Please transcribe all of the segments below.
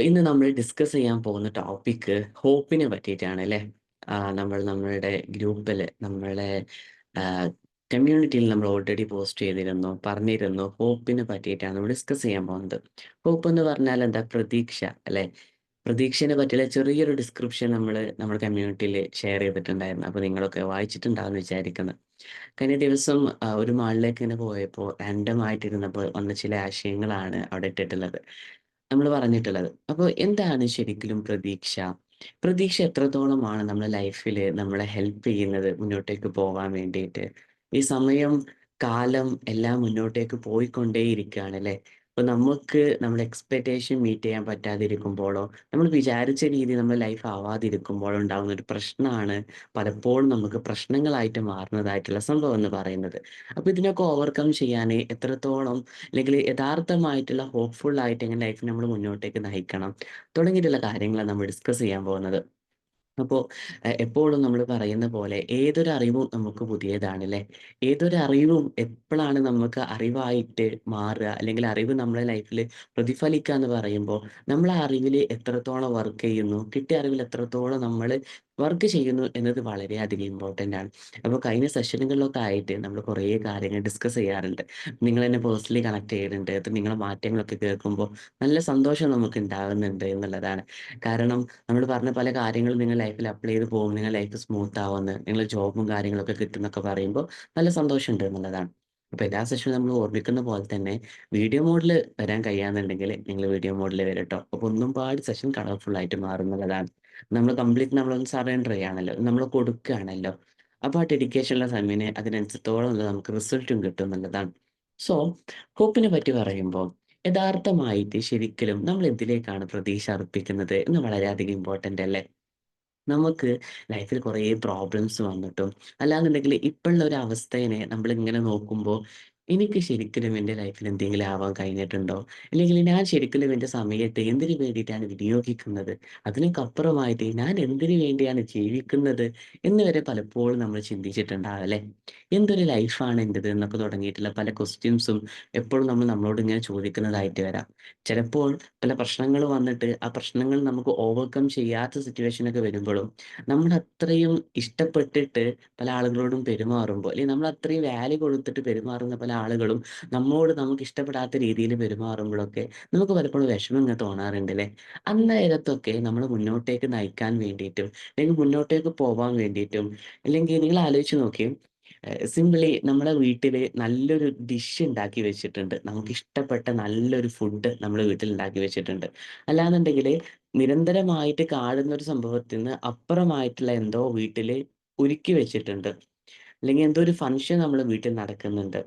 ഇന്ന് നമ്മൾ ഡിസ്കസ് ചെയ്യാൻ പോകുന്ന ടോപ്പിക്ക് ഹോപ്പിനെ പറ്റിയിട്ടാണ് അല്ലേ? നമ്മൾ നമ്മളുടെ ഗ്രൂപ്പില് നമ്മളെ കമ്മ്യൂണിറ്റിയിൽ നമ്മൾ ഓൾറെഡി പോസ്റ്റ് ചെയ്തിരുന്നു, പറഞ്ഞിരുന്നു. ഹോപ്പിനെ പറ്റിയിട്ടാണ് നമ്മൾ ഡിസ്കസ് ചെയ്യാൻ പോകുന്നത്. ഹോപ്പ് എന്ന് പറഞ്ഞാൽ എന്താ? പ്രതീക്ഷ അല്ലേ? പ്രതീക്ഷേനെ പറ്റിയുള്ള ചെറിയൊരു ഡിസ്ക്രിപ്ഷൻ നമ്മുടെ കമ്മ്യൂണിറ്റിയിൽ ഷെയർ ചെയ്തിട്ടുണ്ടായിരുന്നു. അപ്പോൾ നിങ്ങളൊക്കെ വായിച്ചിട്ടുണ്ടാവുമെന്ന് വിചാരിക്കുന്നു. കഴിഞ്ഞ ദിവസം ഒരു മാളിലേക്ക് ഇങ്ങനെ പോയപ്പോൾ റാൻഡം ആയിട്ടിരുന്നപ്പോൾ വന്ന ചില ആശയങ്ങളാണ് അവിടെ ഇട്ടിട്ടുള്ളത്. നമ്മൾ പറഞ്ഞിട്ടുള്ളത്. അപ്പോൾ എന്താണ് ശരിക്കും പ്രതീക്ഷ? പ്രതീക്ഷ എത്രത്തോളമാണ് നമ്മുടെ ലൈഫില് നമ്മളെ ഹെൽപ്പ് ചെയ്യുന്നത് മുന്നോട്ടേക്ക് പോകാൻ വേണ്ടിയിട്ട്? ഈ സമയം, കാലം എല്ലാം മുന്നോട്ടേക്ക് പോയിക്കൊണ്ടേയിരിക്കുകയാണ് ല്ലേ? അപ്പൊ നമുക്ക് നമ്മുടെ എക്സ്പെക്ടേഷൻ മീറ്റ് ചെയ്യാൻ പറ്റാതിരിക്കുമ്പോഴോ, നമ്മൾ വിചാരിച്ച രീതി നമ്മുടെ ലൈഫ് ആവാതിരിക്കുമ്പോഴോ ഉണ്ടാകുന്ന ഒരു പ്രശ്നമാണ് പലപ്പോഴും നമുക്ക് പ്രശ്നങ്ങളായിട്ട് മാറുന്നതായിട്ടുള്ള സംഭവം എന്ന് പറയുന്നത്. അപ്പൊ ഇതിനൊക്കെ ഓവർകം ചെയ്യാൻ എത്രത്തോളം അല്ലെങ്കിൽ യഥാർത്ഥമായിട്ടുള്ള ഹോപ്പ്ഫുൾ ആയിട്ട് എങ്ങനെ ലൈഫ് നമ്മൾ മുന്നോട്ടേക്ക് നയിക്കണം തുടങ്ങിയിട്ടുള്ള കാര്യങ്ങളാണ് നമ്മൾ ഡിസ്കസ് ചെയ്യാൻ പോകുന്നത്. അപ്പോൾ എപ്പോഴും നമ്മൾ പറയുന്ന പോലെ ഏതൊരു അറിവും നമുക്ക് പുതിയതാണ് ല്ലേ? ഏതൊരു അറിവും എപ്പളാണ് നമുക്ക് അറിവായിട്ട് മാറുക, അല്ലെങ്കിൽ അറിവ് നമ്മളെ ലൈഫിൽ പ്രതിഫലിക്കുക എന്ന് പറയുമ്പോൾ നമ്മൾ ആ അറിവിൽ എത്രത്തോളം വർക്ക് ചെയ്യുന്നു, കിട്ടിയ അറിവിൽ എത്രത്തോളം നമ്മൾ വർക്ക് ചെയ്യുന്നു എന്നത് വളരെയധികം ഇമ്പോർട്ടൻ്റ് ആണ്. അപ്പോൾ കഴിഞ്ഞ സെഷനുകളിലൊക്കെ ആയിട്ട് നമ്മൾ കുറേ കാര്യങ്ങൾ ഡിസ്കസ് ചെയ്യാറുണ്ട്. നിങ്ങൾ എന്നെ പേഴ്സണലി കണക്ട് ചെയ്യുന്നുണ്ട്. അത് നിങ്ങളെ മാറ്റങ്ങളൊക്കെ കേൾക്കുമ്പോൾ നല്ല സന്തോഷം നമുക്ക് ഉണ്ടാകുന്നുണ്ട് എന്നുള്ളതാണ്. കാരണം നമ്മൾ പറഞ്ഞ പല കാര്യങ്ങളും നിങ്ങൾ ലൈഫിൽ അപ്ലൈ ചെയ്ത് പോകും, നിങ്ങൾ ലൈഫ് സ്മൂത്ത് ആവുമെന്ന്, നിങ്ങൾ ജോബും കാര്യങ്ങളൊക്കെ കിട്ടുന്നൊക്കെ പറയുമ്പോൾ നല്ല സന്തോഷമുണ്ട് എന്നുള്ളതാണ്. അപ്പോൾ എല്ലാ സെഷനും നമ്മൾ ഓർമ്മിക്കുന്ന പോലെ തന്നെ വീഡിയോ മോഡിൽ വരാൻ കഴിയാന്നുണ്ടെങ്കിൽ നിങ്ങൾ വീഡിയോ മോഡിൽ വരും കേട്ടോ. അപ്പോൾ ഒന്നും പാട് സെഷൻ കളർഫുൾ ആയിട്ട് മാറുന്നതാണ്. നമ്മൾ കംപ്ലീറ്റ് നമ്മളൊന്ന് സറണ്ടർ ചെയ്യാണല്ലോ, നമ്മൾ കൊടുക്കുകയാണല്ലോ. അപ്പോൾ ആ ഡെഡിക്കേഷനുള്ള സമയത്തിന് അതിനനുസരിച്ചോളം നമുക്ക് റിസൾട്ടും കിട്ടും എന്നുള്ളതാണ്. സോ ഹോപ്പിനെ പറ്റി പറയുമ്പോൾ യഥാർത്ഥമായിട്ട് ശരിക്കലും നമ്മൾ എന്തിലേക്കാണ് പ്രതീക്ഷ അർപ്പിക്കുന്നത് എന്ന് വളരെയധികം ഇമ്പോർട്ടന്റ് അല്ലേ? നമുക്ക് ലൈഫിൽ കുറേ പ്രോബ്ലംസ് വന്നിട്ടും അല്ലാന്നുണ്ടെങ്കിൽ ഇപ്പോഴുള്ള ഒരു അവസ്ഥേനെ നമ്മളിങ്ങനെ നോക്കുമ്പോൾ എനിക്ക് ശരിക്കും എൻ്റെ ലൈഫിൽ എന്തെങ്കിലും ആവാൻ കഴിഞ്ഞിട്ടുണ്ടോ? അല്ലെങ്കിൽ ഞാൻ ശരിക്കും എൻ്റെ സമയത്തെ എന്തിനു വേണ്ടിയിട്ടാണ് വിനിയോഗിക്കുന്നത്? അതിനൊക്കെ അപ്പുറമായിട്ട് ഞാൻ എന്തിനു വേണ്ടിയാണ് ജീവിക്കുന്നത് എന്ന് വരെ പലപ്പോഴും നമ്മൾ ചിന്തിച്ചിട്ടുണ്ടാവും അല്ലേ? എന്തൊരു ലൈഫാണ് എൻ്റെത് എന്നൊക്കെ തുടങ്ങിയിട്ടുള്ള പല ക്വസ്റ്റ്യൻസും എപ്പോഴും നമ്മൾ നമ്മളോട് ഇങ്ങനെ ചോദിക്കുന്നതായിട്ട് വരാം. ചിലപ്പോൾ പല പ്രശ്നങ്ങൾ വന്നിട്ട് ആ പ്രശ്നങ്ങൾ നമുക്ക് ഓവർകം ചെയ്യാത്ത സിറ്റുവേഷനൊക്കെ വരുമ്പോഴും നമ്മൾ അത്രയും ഇഷ്ടപ്പെട്ടിട്ട് പല ആളുകളോടും പെരുമാറുമ്പോൾ, അല്ലെങ്കിൽ നമ്മൾ അത്രയും വാല്യൂ കൊടുത്തിട്ട് പെരുമാറുന്ന പല ആളുകളും നമ്മോട് നമുക്ക് ഇഷ്ടപ്പെടാത്ത രീതിയിൽ പെരുമാറുമ്പോഴൊക്കെ നമുക്ക് പലപ്പോഴും വിഷമം ഇങ്ങനെ തോന്നാറുണ്ട് അല്ലേ? അന്നേരത്തൊക്കെ നമ്മൾ മുന്നോട്ടേക്ക് നയിക്കാൻ വേണ്ടിയിട്ടും അല്ലെങ്കിൽ മുന്നോട്ടേക്ക് പോവാൻ വേണ്ടിയിട്ടും, അല്ലെങ്കിൽ നിങ്ങൾ ആലോചിച്ച് നോക്കി, സിംപിളി നമ്മളെ വീട്ടില് നല്ലൊരു ഡിഷ് ഉണ്ടാക്കി വെച്ചിട്ടുണ്ട്. നമുക്കിഷ്ടപ്പെട്ട നല്ലൊരു ഫുഡ് നമ്മളെ വീട്ടിൽ ഉണ്ടാക്കി വെച്ചിട്ടുണ്ട്. അല്ലാന്നുണ്ടെങ്കില് നിരന്തരമായിട്ട് കാണുന്ന ഒരു സംഭവത്തിന്ന് അപ്പുറമായിട്ടുള്ള എന്തോ വീട്ടില് ഒരുക്കി വെച്ചിട്ടുണ്ട്. അല്ലെങ്കിൽ എന്തോ ഒരു ഫംഗ്ഷൻ നമ്മളെ വീട്ടിൽ നടക്കുന്നുണ്ട്.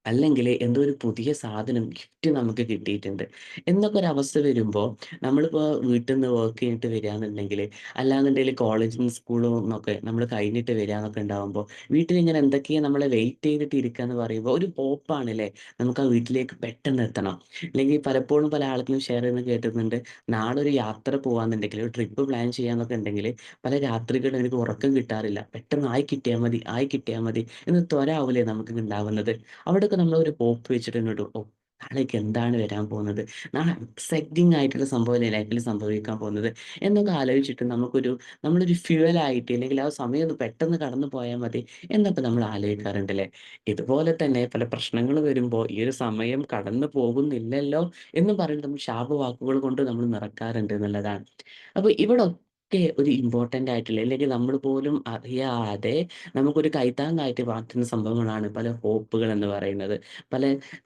അല്ലെങ്കില് എന്തോ ഒരു പുതിയ സാധനം ഗിഫ്റ്റ് നമുക്ക് കിട്ടിയിട്ടുണ്ട് എന്നൊക്കെ ഒരവസ്ഥ വരുമ്പോ, നമ്മളിപ്പോ വീട്ടിന്ന് വർക്ക് കഴിഞ്ഞിട്ട് വരാന്നുണ്ടെങ്കില്, അല്ലാന്നുണ്ടെങ്കില് കോളേജിന്ന് സ്കൂളിന്നൊക്കെ നമ്മള് കഴിഞ്ഞിട്ട് വരാന്നൊക്കെ ഉണ്ടാവുമ്പോ, വീട്ടിലിങ്ങനെ എന്തൊക്കെയോ നമ്മളെ വെയിറ്റ് ചെയ്തിട്ട് ഇരിക്കാന്ന് പറയുമ്പോ ഒരു ഹോപ്പാണ് ല്ലേ? നമുക്ക് ആ വീട്ടിലേക്ക് പെട്ടെന്ന് എത്തണം. അല്ലെങ്കിൽ പലപ്പോഴും പല ആളുകളും ഷെയർ ചെയ്യുന്നത് കേട്ടിട്ടുണ്ട്. നാളെ ഒരു യാത്ര പോവാന്നുണ്ടെങ്കില്, ഒരു ട്രിപ്പ് പ്ലാൻ ചെയ്യാന്നൊക്കെ ഉണ്ടെങ്കില് പല രാത്രികളും എനിക്ക് ഉറക്കം കിട്ടാറില്ല. പെട്ടെന്ന് ആയി കിട്ടിയാ മതി, ആയി കിട്ടിയാ മതി എന്ന് ത്വര ആവൂലേ നമുക്ക് ഉണ്ടാവുന്നത്. അവിടെയൊക്കെ നമ്മളൊരു ഹോപ്പ് വെച്ചിട്ട് ഇങ്ങോട്ട് ഓ, നാളേക്ക് എന്താണ് വരാൻ പോകുന്നത്? നാളെ എക്സൈറ്റിംഗ് ആയിട്ടുള്ള സംഭവമല്ലേ ലൈഫിൽ സംഭവിക്കാൻ പോകുന്നത് എന്നൊക്കെ ആലോചിച്ചിട്ട് നമ്മളൊരു ഫ്യുവലായിട്ട്, അല്ലെങ്കിൽ ആ സമയം ഒന്ന് പെട്ടെന്ന് കടന്നു പോയാൽ മതി എന്നൊക്കെ നമ്മൾ ആലോചിക്കാറുണ്ടല്ലേ? ഇതുപോലെ തന്നെ പല പ്രശ്നങ്ങൾ വരുമ്പോൾ ഈ ഒരു സമയം കടന്നു പോകുന്നില്ലല്ലോ എന്ന് പറയുന്നത് നമ്മൾ ശാപവാക്കുകൾ കൊണ്ട് നമ്മൾ നിറക്കാറുണ്ട് എന്നുള്ളതാണ്. അപ്പൊ ഇവിടൊക്കെ ഒരു ഇമ്പോർട്ടന്റ് ആയിട്ടുള്ള, അല്ലെങ്കിൽ നമ്മൾ പോലും അറിയാതെ നമുക്കൊരു കൈത്താങ്ങായിട്ട് മാറ്റുന്ന സംഭവങ്ങളാണ് പല ഹോപ്പുകൾ എന്ന് പറയുന്നത്. പല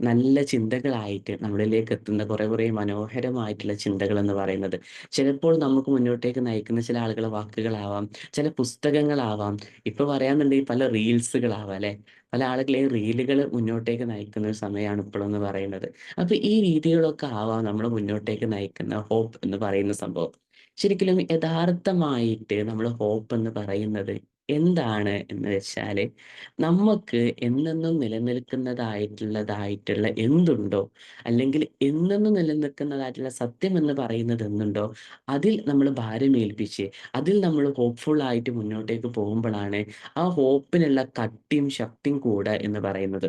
നല്ല ചിന്തകളായിട്ട് നമ്മളിലേക്ക് എത്തുന്ന കുറെ കുറെ മനോഹരമായിട്ടുള്ള ചിന്തകൾ എന്ന് പറയുന്നത്. ചിലപ്പോൾ നമുക്ക് മുന്നോട്ടേക്ക് നയിക്കുന്ന ചില ആളുകളുടെ വാക്കുകളാവാം, ചില പുസ്തകങ്ങളാവാം, ഇപ്പൊ പറയാന്നുണ്ടെങ്കിൽ പല റീൽസുകളാവാം അല്ലെ? പല ആളുകളെയും റീലുകൾ മുന്നോട്ടേക്ക് നയിക്കുന്ന ഒരു സമയമാണ് ഇപ്പോഴെന്ന് പറയുന്നത്. അപ്പൊ ഈ രീതികളൊക്കെ ആവാം നമ്മളെ മുന്നോട്ടേക്ക് നയിക്കുന്ന ഹോപ്പ് എന്ന് പറയുന്ന സംഭവം. ശരിക്കും യഥാർത്ഥമായിട്ട് നമ്മൾ ഹോപ്പ് എന്ന് പറയുന്നത് എന്താണ് എന്ന് വെച്ചാല്, നമുക്ക് എന്നെന്നും നിലനിൽക്കുന്നതായിട്ടുള്ള എന്തുണ്ടോ, അല്ലെങ്കിൽ എന്നെന്നും നിലനിൽക്കുന്നതായിട്ടുള്ള സത്യം എന്ന് പറയുന്നത് എന്തുണ്ടോ, അതിൽ നമ്മൾ ഭാരമേൽപ്പിച്ച് അതിൽ നമ്മൾ ഹോപ്പ്ഫുൾ ആയിട്ട് മുന്നോട്ടേക്ക് പോകുമ്പോഴാണ് ആ ഹോപ്പിനുള്ള കട്ടിയും ശക്തിയും കൂടുക എന്ന് പറയുന്നത്.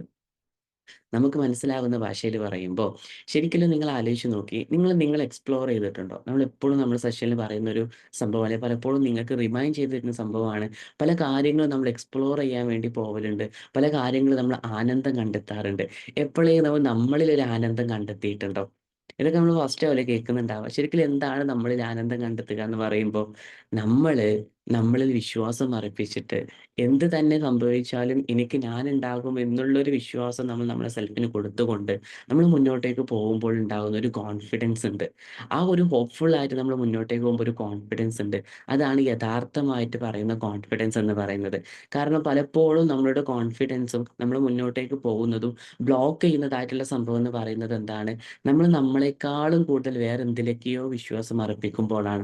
നമുക്ക് മനസ്സിലാവുന്ന ഭാഷയിൽ പറയുമ്പോൾ ശരിക്കും നിങ്ങൾ ആലോചിച്ച് നോക്കി നിങ്ങൾ എക്സ്പ്ലോർ ചെയ്തിട്ടുണ്ടോ? നമ്മളെപ്പോഴും നമ്മൾ സെഷനിൽ പറയുന്ന ഒരു സംഭവം അല്ലെ പലപ്പോഴും നിങ്ങൾക്ക് റിമൈൻഡ് ചെയ്ത് തരുന്ന സംഭവമാണ്. പല കാര്യങ്ങളും നമ്മൾ എക്സ്പ്ലോർ ചെയ്യാൻ വേണ്ടി പോവലുണ്ട്. പല കാര്യങ്ങളും നമ്മൾ ആനന്ദം കണ്ടെത്താറുണ്ട്. എപ്പോഴേലും നമ്മളിൽ ഒരു ആനന്ദം കണ്ടെത്തിയിട്ടുണ്ടോ? ഇതൊക്കെ നമ്മൾ ഫസ്റ്റ് പോലെ കേൾക്കുന്നുണ്ടാവുക. ശരിക്കും എന്താണ് നമ്മളിൽ ആനന്ദം കണ്ടെത്തുക എന്ന് പറയുമ്പോൾ നമ്മള് നമ്മളിൽ വിശ്വാസം അർപ്പിച്ചിട്ട് എന്ത് തന്നെ സംഭവിച്ചാലും എനിക്ക് ഞാനുണ്ടാകും എന്നുള്ളൊരു വിശ്വാസം നമ്മൾ നമ്മുടെ സെൽഫിന് കൊടുത്തുകൊണ്ട് നമ്മൾ മുന്നോട്ടേക്ക് പോകുമ്പോൾ ഉണ്ടാകുന്ന ഒരു കോൺഫിഡൻസ് ഉണ്ട്. ആ ഒരു ഹോപ്പ്ഫുൾ ആയിട്ട് നമ്മൾ മുന്നോട്ടേക്ക് പോകുമ്പോൾ ഒരു കോൺഫിഡൻസ് ഉണ്ട്. അതാണ് യഥാർത്ഥമായിട്ട് പറയുന്ന കോൺഫിഡൻസ് എന്ന് പറയുന്നത്. കാരണം പലപ്പോഴും നമ്മളുടെ കോൺഫിഡൻസും നമ്മൾ മുന്നോട്ടേക്ക് പോകുന്നതും ബ്ലോക്ക് ചെയ്യുന്നതായിട്ടുള്ള സംഭവം എന്ന് പറയുന്നത് എന്താണ്? നമ്മൾ നമ്മളെക്കാളും കൂടുതൽ വേറെ എന്തിലേക്കെയോ വിശ്വാസം അർപ്പിക്കുമ്പോഴാണ്.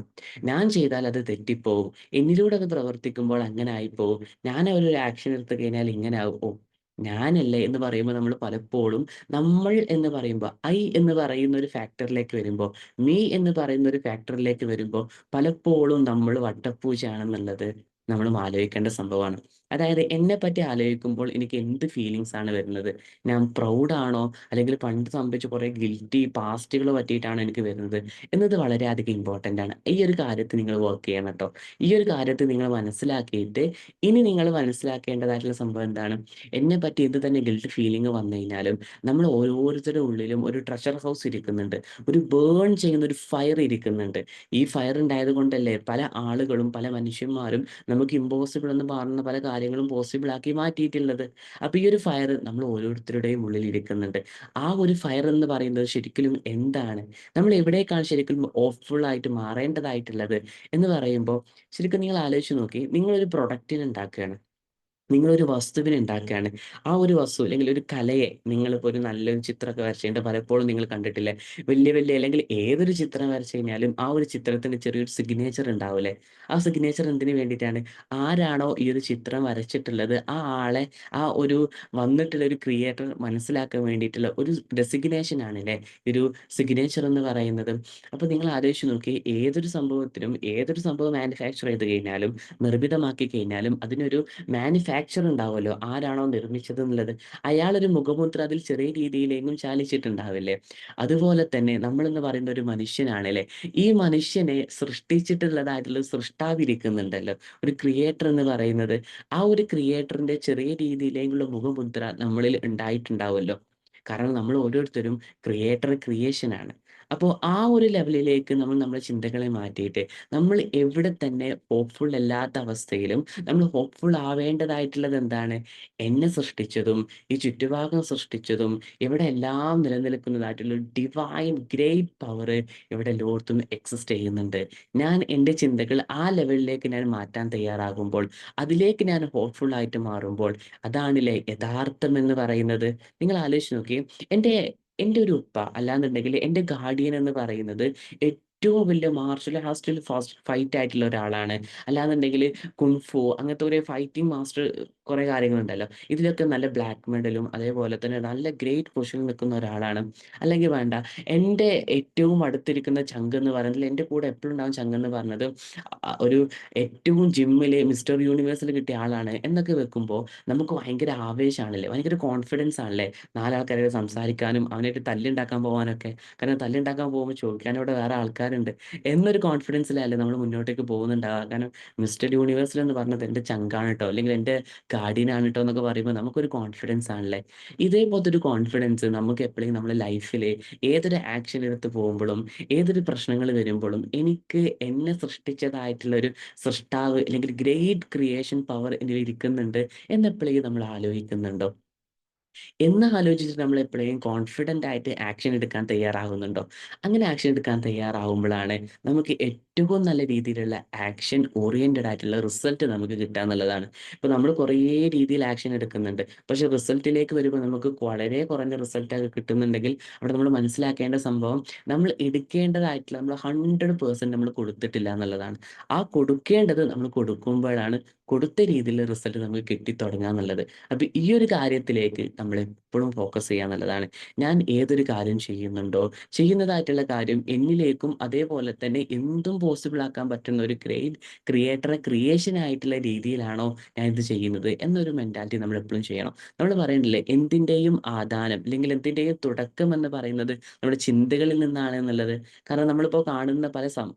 ഞാൻ ചെയ്താൽ അത് തെറ്റിപ്പോവും. എന്നിലൂടെ അത് പ്രവർത്തിക്കുമ്പോൾ അങ്ങനെ ആയിപ്പോവും. ഞാൻ ഒരു ആക്ഷൻ എടുത്ത് കഴിഞ്ഞാൽ ഇങ്ങനെ ആവും. ഓ, ഞാനല്ലേ എന്ന് പറയുമ്പോൾ നമ്മൾ പലപ്പോഴും നമ്മൾ എന്ന് പറയുമ്പോൾ എന്ന് പറയുന്ന ഒരു ഫാക്ടറിലേക്ക് വരുമ്പോൾ മീ എന്ന് പറയുന്ന ഒരു ഫാക്ടറിലേക്ക് വരുമ്പോൾ പലപ്പോഴും നമ്മൾ വട്ടപ്പൂജയാണെന്നുള്ളത് നമ്മൾ ആലോചിക്കേണ്ട സംഭവമാണ്. അതായത് എന്നെ പറ്റി ആലോചിക്കുമ്പോൾ എനിക്ക് എന്ത് ഫീലിങ്സ് ആണ് വരുന്നത്? ഞാൻ പ്രൗഡാണോ അല്ലെങ്കിൽ പണ്ട് സംഭവിച്ച കുറെ ഗിൽറ്റി പാസ്റ്റുകൾ പറ്റിയിട്ടാണ് എനിക്ക് വരുന്നത് എന്നത് വളരെയധികം ഇമ്പോർട്ടൻ്റ് ആണ്. ഈ ഒരു കാര്യത്തിൽ നിങ്ങൾ വർക്ക് ചെയ്യണം കേട്ടോ. ഈ ഒരു കാര്യത്തിൽ നിങ്ങൾ മനസ്സിലാക്കിയിട്ട് ഇനി നിങ്ങൾ മനസ്സിലാക്കേണ്ടതായിട്ടുള്ള സംഭവം എന്താണ്? എന്നെ പറ്റി എന്ത് തന്നെ ഗിൽറ്റ് ഫീലിംഗ് വന്നു കഴിഞ്ഞാലും നമ്മൾ ഓരോരുത്തരുടെ ഉള്ളിലും ഒരു ട്രഷർ ഹൗസ് ഇരിക്കുന്നുണ്ട്. ഒരു ബേൺ ചെയ്യുന്ന ഒരു ഫയർ ഇരിക്കുന്നുണ്ട്. ഈ ഫയർ ഉണ്ടായത് കൊണ്ടല്ലേ പല ആളുകളും പല മനുഷ്യന്മാരും നമുക്ക് ഇമ്പോസിബിൾ എന്ന് പറയുന്ന പല കാര്യങ്ങളും പോസിബിൾ ആക്കി മാറ്റിയിട്ടുള്ളത്. അപ്പൊ ഈ ഒരു ഫയർ നമ്മൾ ഓരോരുത്തരുടെയും ഉള്ളിൽ ഇരിക്കുന്നുണ്ട്. ആ ഒരു ഫയർ എന്ന് പറയുന്നത് ശരിക്കും എന്താണ്? നമ്മൾ എവിടേക്കാണ് ശരിക്കും ഓഫ്ഫുൾ ആയിട്ട് മാറേണ്ടതായിട്ടുള്ളത് എന്ന് പറയുമ്പോൾ ശരിക്കും നിങ്ങൾ ആലോചിച്ച് നോക്കി നിങ്ങളൊരു പ്രൊഡക്റ്റിനെ ഉണ്ടാക്കുകയാണ്. നിങ്ങളൊരു വസ്തുവിനെ ഉണ്ടാക്കുകയാണ്. ആ ഒരു വസ്തു അല്ലെങ്കിൽ ഒരു കലയെ നിങ്ങളിപ്പോൾ ഒരു നല്ലൊരു ചിത്രമൊക്കെ വരച്ച് കഴിഞ്ഞിട്ട് പലപ്പോഴും നിങ്ങൾ കണ്ടിട്ടില്ലേ? വലിയ വലിയ അല്ലെങ്കിൽ ഏതൊരു ചിത്രം വരച്ച് കഴിഞ്ഞാലും ആ ഒരു ചിത്രത്തിന് ചെറിയൊരു സിഗ്നേച്ചർ ഉണ്ടാവൂല്ലേ? ആ സിഗ്നേച്ചർ എന്തിന് വേണ്ടിയിട്ടാണ്? ആരാണോ ഈ ഒരു ചിത്രം വരച്ചിട്ടുള്ളത് ആ ആളെ ആ ഒരു വന്നിട്ടുള്ള ഒരു ക്രിയേറ്റർ മനസ്സിലാക്കാൻ വേണ്ടിയിട്ടുള്ള ഒരു ഡെസിഗ്നേഷൻ ആണല്ലേ ഒരു സിഗ്നേച്ചർ എന്ന് പറയുന്നത്. അപ്പോൾ നിങ്ങൾ ആലോചിച്ച് നോക്കി ഏതൊരു സംഭവം മാനുഫാക്ചർ ചെയ്ത് കഴിഞ്ഞാലും നിർമ്മിതമാക്കി കഴിഞ്ഞാലും അതിനൊരു മാനുഫാക്ചർ ഉണ്ടാവുമല്ലോ. ആരാണോ നിർമ്മിച്ചത് എന്നുള്ളത്. അയാളൊരു മുഖമുദ്ര അതിൽ ചെറിയ രീതിയിലെങ്കിലും ചാലിച്ചിട്ടുണ്ടാവില്ലേ? അതുപോലെ തന്നെ നമ്മളെന്ന് പറയുന്ന ഒരു മനുഷ്യനാണല്ലേ. ഈ മനുഷ്യനെ സൃഷ്ടിച്ചിട്ടുള്ളതായിട്ടുള്ള ഒരു സൃഷ്ടാവ് ഇരിക്കുന്നുണ്ടല്ലോ. ഒരു ക്രിയേറ്റർ എന്ന് പറയുന്നത്. ആ ഒരു ക്രിയേറ്ററിന്റെ ചെറിയ രീതിയിലേക്കുള്ള മുഖമുദ്ര നമ്മളിൽ ഉണ്ടായിട്ടുണ്ടാവുമല്ലോ. കാരണം നമ്മൾ ഓരോരുത്തരും ക്രിയേഷൻ ആണ്. അപ്പോൾ ആ ഒരു ലെവലിലേക്ക് നമ്മൾ നമ്മുടെ ചിന്തകളെ മാറ്റിയിട്ട് നമ്മൾ എവിടെ തന്നെ ഹോപ്പ്ഫുൾ അല്ലാത്ത അവസ്ഥയിലും നമ്മൾ ഹോപ്പ്ഫുൾ ആവേണ്ടതായിട്ടുള്ളത് എന്താണ്? എന്നെ സൃഷ്ടിച്ചതും ഈ ചുറ്റുഭാഗം സൃഷ്ടിച്ചതും ഇവിടെ എല്ലാം നിലനിൽക്കുന്നതായിട്ടുള്ള ഒരു ഡിവൈൻ ഗ്രേറ്റ് പവർ ഇവിടെ എല്ലായിടത്തും എക്സിസ്റ്റ് ചെയ്യുന്നുണ്ട്. ഞാൻ എൻ്റെ ചിന്തകൾ ആ ലെവലിലേക്ക് ഞാൻ മാറ്റാൻ തയ്യാറാകുമ്പോൾ അതിലേക്ക് ഞാൻ ഹോപ്പ്ഫുൾ ആയിട്ട് മാറുമ്പോൾ അതാണില്ലേ യഥാർത്ഥം എന്ന് പറയുന്നത്. നിങ്ങൾ ആലോചിച്ച് നോക്കി എൻ്റെ എൻ്റെ ഒരു ഉപ്പ അല്ലാന്നുണ്ടെങ്കിൽ എൻ്റെ ഗാർഡിയൻ എന്ന് പറയുന്നത് ഏറ്റവും വലിയ മാർഷൽ ആർട്സിൽ ഫസ്റ്റ് ഫൈറ്റ് ആയിട്ടുള്ള ഒരാളാണ്. അല്ലാന്നുണ്ടെങ്കിൽ കുങ്ഫു അങ്ങനത്തെ ഒരു ഫൈറ്റിംഗ് മാസ്റ്റർ കുറെ കാര്യങ്ങളുണ്ടല്ലോ. ഇതിലൊക്കെ നല്ല ബ്ലാക്ക് മെഡലും അതേപോലെ തന്നെ നല്ല ഗ്രേറ്റ് പൊസിഷനിൽ നിൽക്കുന്ന ഒരാളാണ്. അല്ലെങ്കിൽ വേണ്ട എൻ്റെ ഏറ്റവും അടുത്തിരിക്കുന്ന ചങ്ക് എന്ന് പറയുന്നത് എൻ്റെ കൂടെ എപ്പോഴും ഉണ്ടാകും ചങ്ക് എന്ന് പറഞ്ഞത് ഒരു ഏറ്റവും ജിമ്മിൽ മിസ്റ്റർ യൂണിവേഴ്സിൽ കിട്ടിയ ആളാണ് എന്നൊക്കെ വെക്കുമ്പോൾ നമുക്ക് ഭയങ്കര ആവേശമാണല്ലേ, ഭയങ്കര കോൺഫിഡൻസ് ആണല്ലേ നാലാൾക്കാരെ സംസാരിക്കാനും അവനായിട്ട് തല്ലുണ്ടാക്കാൻ പോകാനൊക്കെ. കാരണം തല്ലുണ്ടാക്കാൻ പോകുമ്പോൾ ചോദിക്കാൻ ഇവിടെ വേറെ ആൾക്കാരുണ്ട് എന്നൊരു കോൺഫിഡൻസിലല്ലേ നമ്മൾ മുന്നോട്ടേക്ക് പോകുന്നുണ്ടാവുക. കാരണം മിസ്റ്റർ യൂണിവേഴ്സിൽ എന്ന് പറഞ്ഞത് എൻ്റെ ചങ്കാണ് കേട്ടോ അല്ലെങ്കിൽ എൻ്റെ ഗാർഡിയനാണ് കേട്ടോ എന്നൊക്കെ പറയുമ്പോൾ നമുക്കൊരു കോൺഫിഡൻസ് ആണല്ലേ. ഇതേപോലത്തെ ഒരു കോൺഫിഡൻസ് നമുക്ക് എപ്പോഴും നമ്മുടെ ലൈഫിൽ ഏതൊരു ആക്ഷൻ എടുത്ത് പോകുമ്പോഴും ഏതൊരു പ്രശ്നങ്ങൾ വരുമ്പോഴും എനിക്ക് എന്നെ സൃഷ്ടിച്ചതായിട്ടുള്ള ഒരു സൃഷ്ടാവ് അല്ലെങ്കിൽ ഗ്രേറ്റ് ക്രിയേഷൻ പവർ എന്നിൽ ഇരിക്കുന്നുണ്ട് എന്നെപ്പോഴേക്കും നമ്മൾ ആലോചിക്കുന്നുണ്ടോ? എന്ന് ആലോചിച്ചിട്ട് നമ്മൾ എപ്പോഴേലും കോൺഫിഡൻ്റ് ആയിട്ട് ആക്ഷൻ എടുക്കാൻ തയ്യാറാകുന്നുണ്ടോ? അങ്ങനെ ആക്ഷൻ എടുക്കാൻ തയ്യാറാവുമ്പോഴാണ് നമുക്ക് ഏറ്റവും നല്ല രീതിയിലുള്ള ആക്ഷൻ ഓറിയന്റഡ് ആയിട്ടുള്ള റിസൾട്ട് നമുക്ക് കിട്ടുക എന്നുള്ളതാണ്. ഇപ്പൊ നമ്മൾ കുറേ രീതിയിൽ ആക്ഷൻ എടുക്കുന്നുണ്ട്. പക്ഷെ റിസൾട്ടിലേക്ക് വരുമ്പോൾ നമുക്ക് വളരെ കുറഞ്ഞ റിസൾട്ടൊക്കെ കിട്ടുന്നുണ്ടെങ്കിൽ അവിടെ നമ്മൾ മനസ്സിലാക്കേണ്ട സംഭവം നമ്മൾ എടുക്കേണ്ടതായിട്ടുള്ള നമ്മൾ 100% നമ്മൾ കൊടുത്തിട്ടില്ല എന്നുള്ളതാണ്. ആ കൊടുക്കേണ്ടത് നമ്മൾ കൊടുക്കുമ്പോഴാണ് കൊടുത്ത രീതിയിലുള്ള റിസൾട്ട് നമുക്ക് കിട്ടിത്തുടങ്ങുക എന്നുള്ളത്. അപ്പൊ ഈ ഒരു കാര്യത്തിലേക്ക് നമ്മൾ എപ്പോഴും ഫോക്കസ് ചെയ്യുക എന്നുള്ളതാണ്. ഞാൻ ഏതൊരു കാര്യം ചെയ്യുന്നുണ്ടോ ചെയ്യുന്നതായിട്ടുള്ള കാര്യം എന്നിലേക്കും അതേപോലെ തന്നെ എന്തും പോസിബിൾ ആക്കാൻ പറ്റുന്ന ഒരു ഗ്രേറ്റ് ക്രിയേറ്ററെ ക്രിയേഷൻ ആയിട്ടുള്ള രീതിയിലാണോ ഞാൻ ഇത് ചെയ്യുന്നത് എന്നൊരു മെന്റാലിറ്റി നമ്മൾ എപ്പോഴും ചെയ്യണം. നമ്മൾ പറയുന്നില്ലേ, എന്തിൻ്റെയും ആധാരം അല്ലെങ്കിൽ എന്തിൻ്റെയും തുടക്കം എന്ന് പറയുന്നത് നമ്മുടെ ചിന്തകളിൽ നിന്നാണ് എന്നുള്ളത്. കാരണം നമ്മളിപ്പോൾ കാണുന്ന പല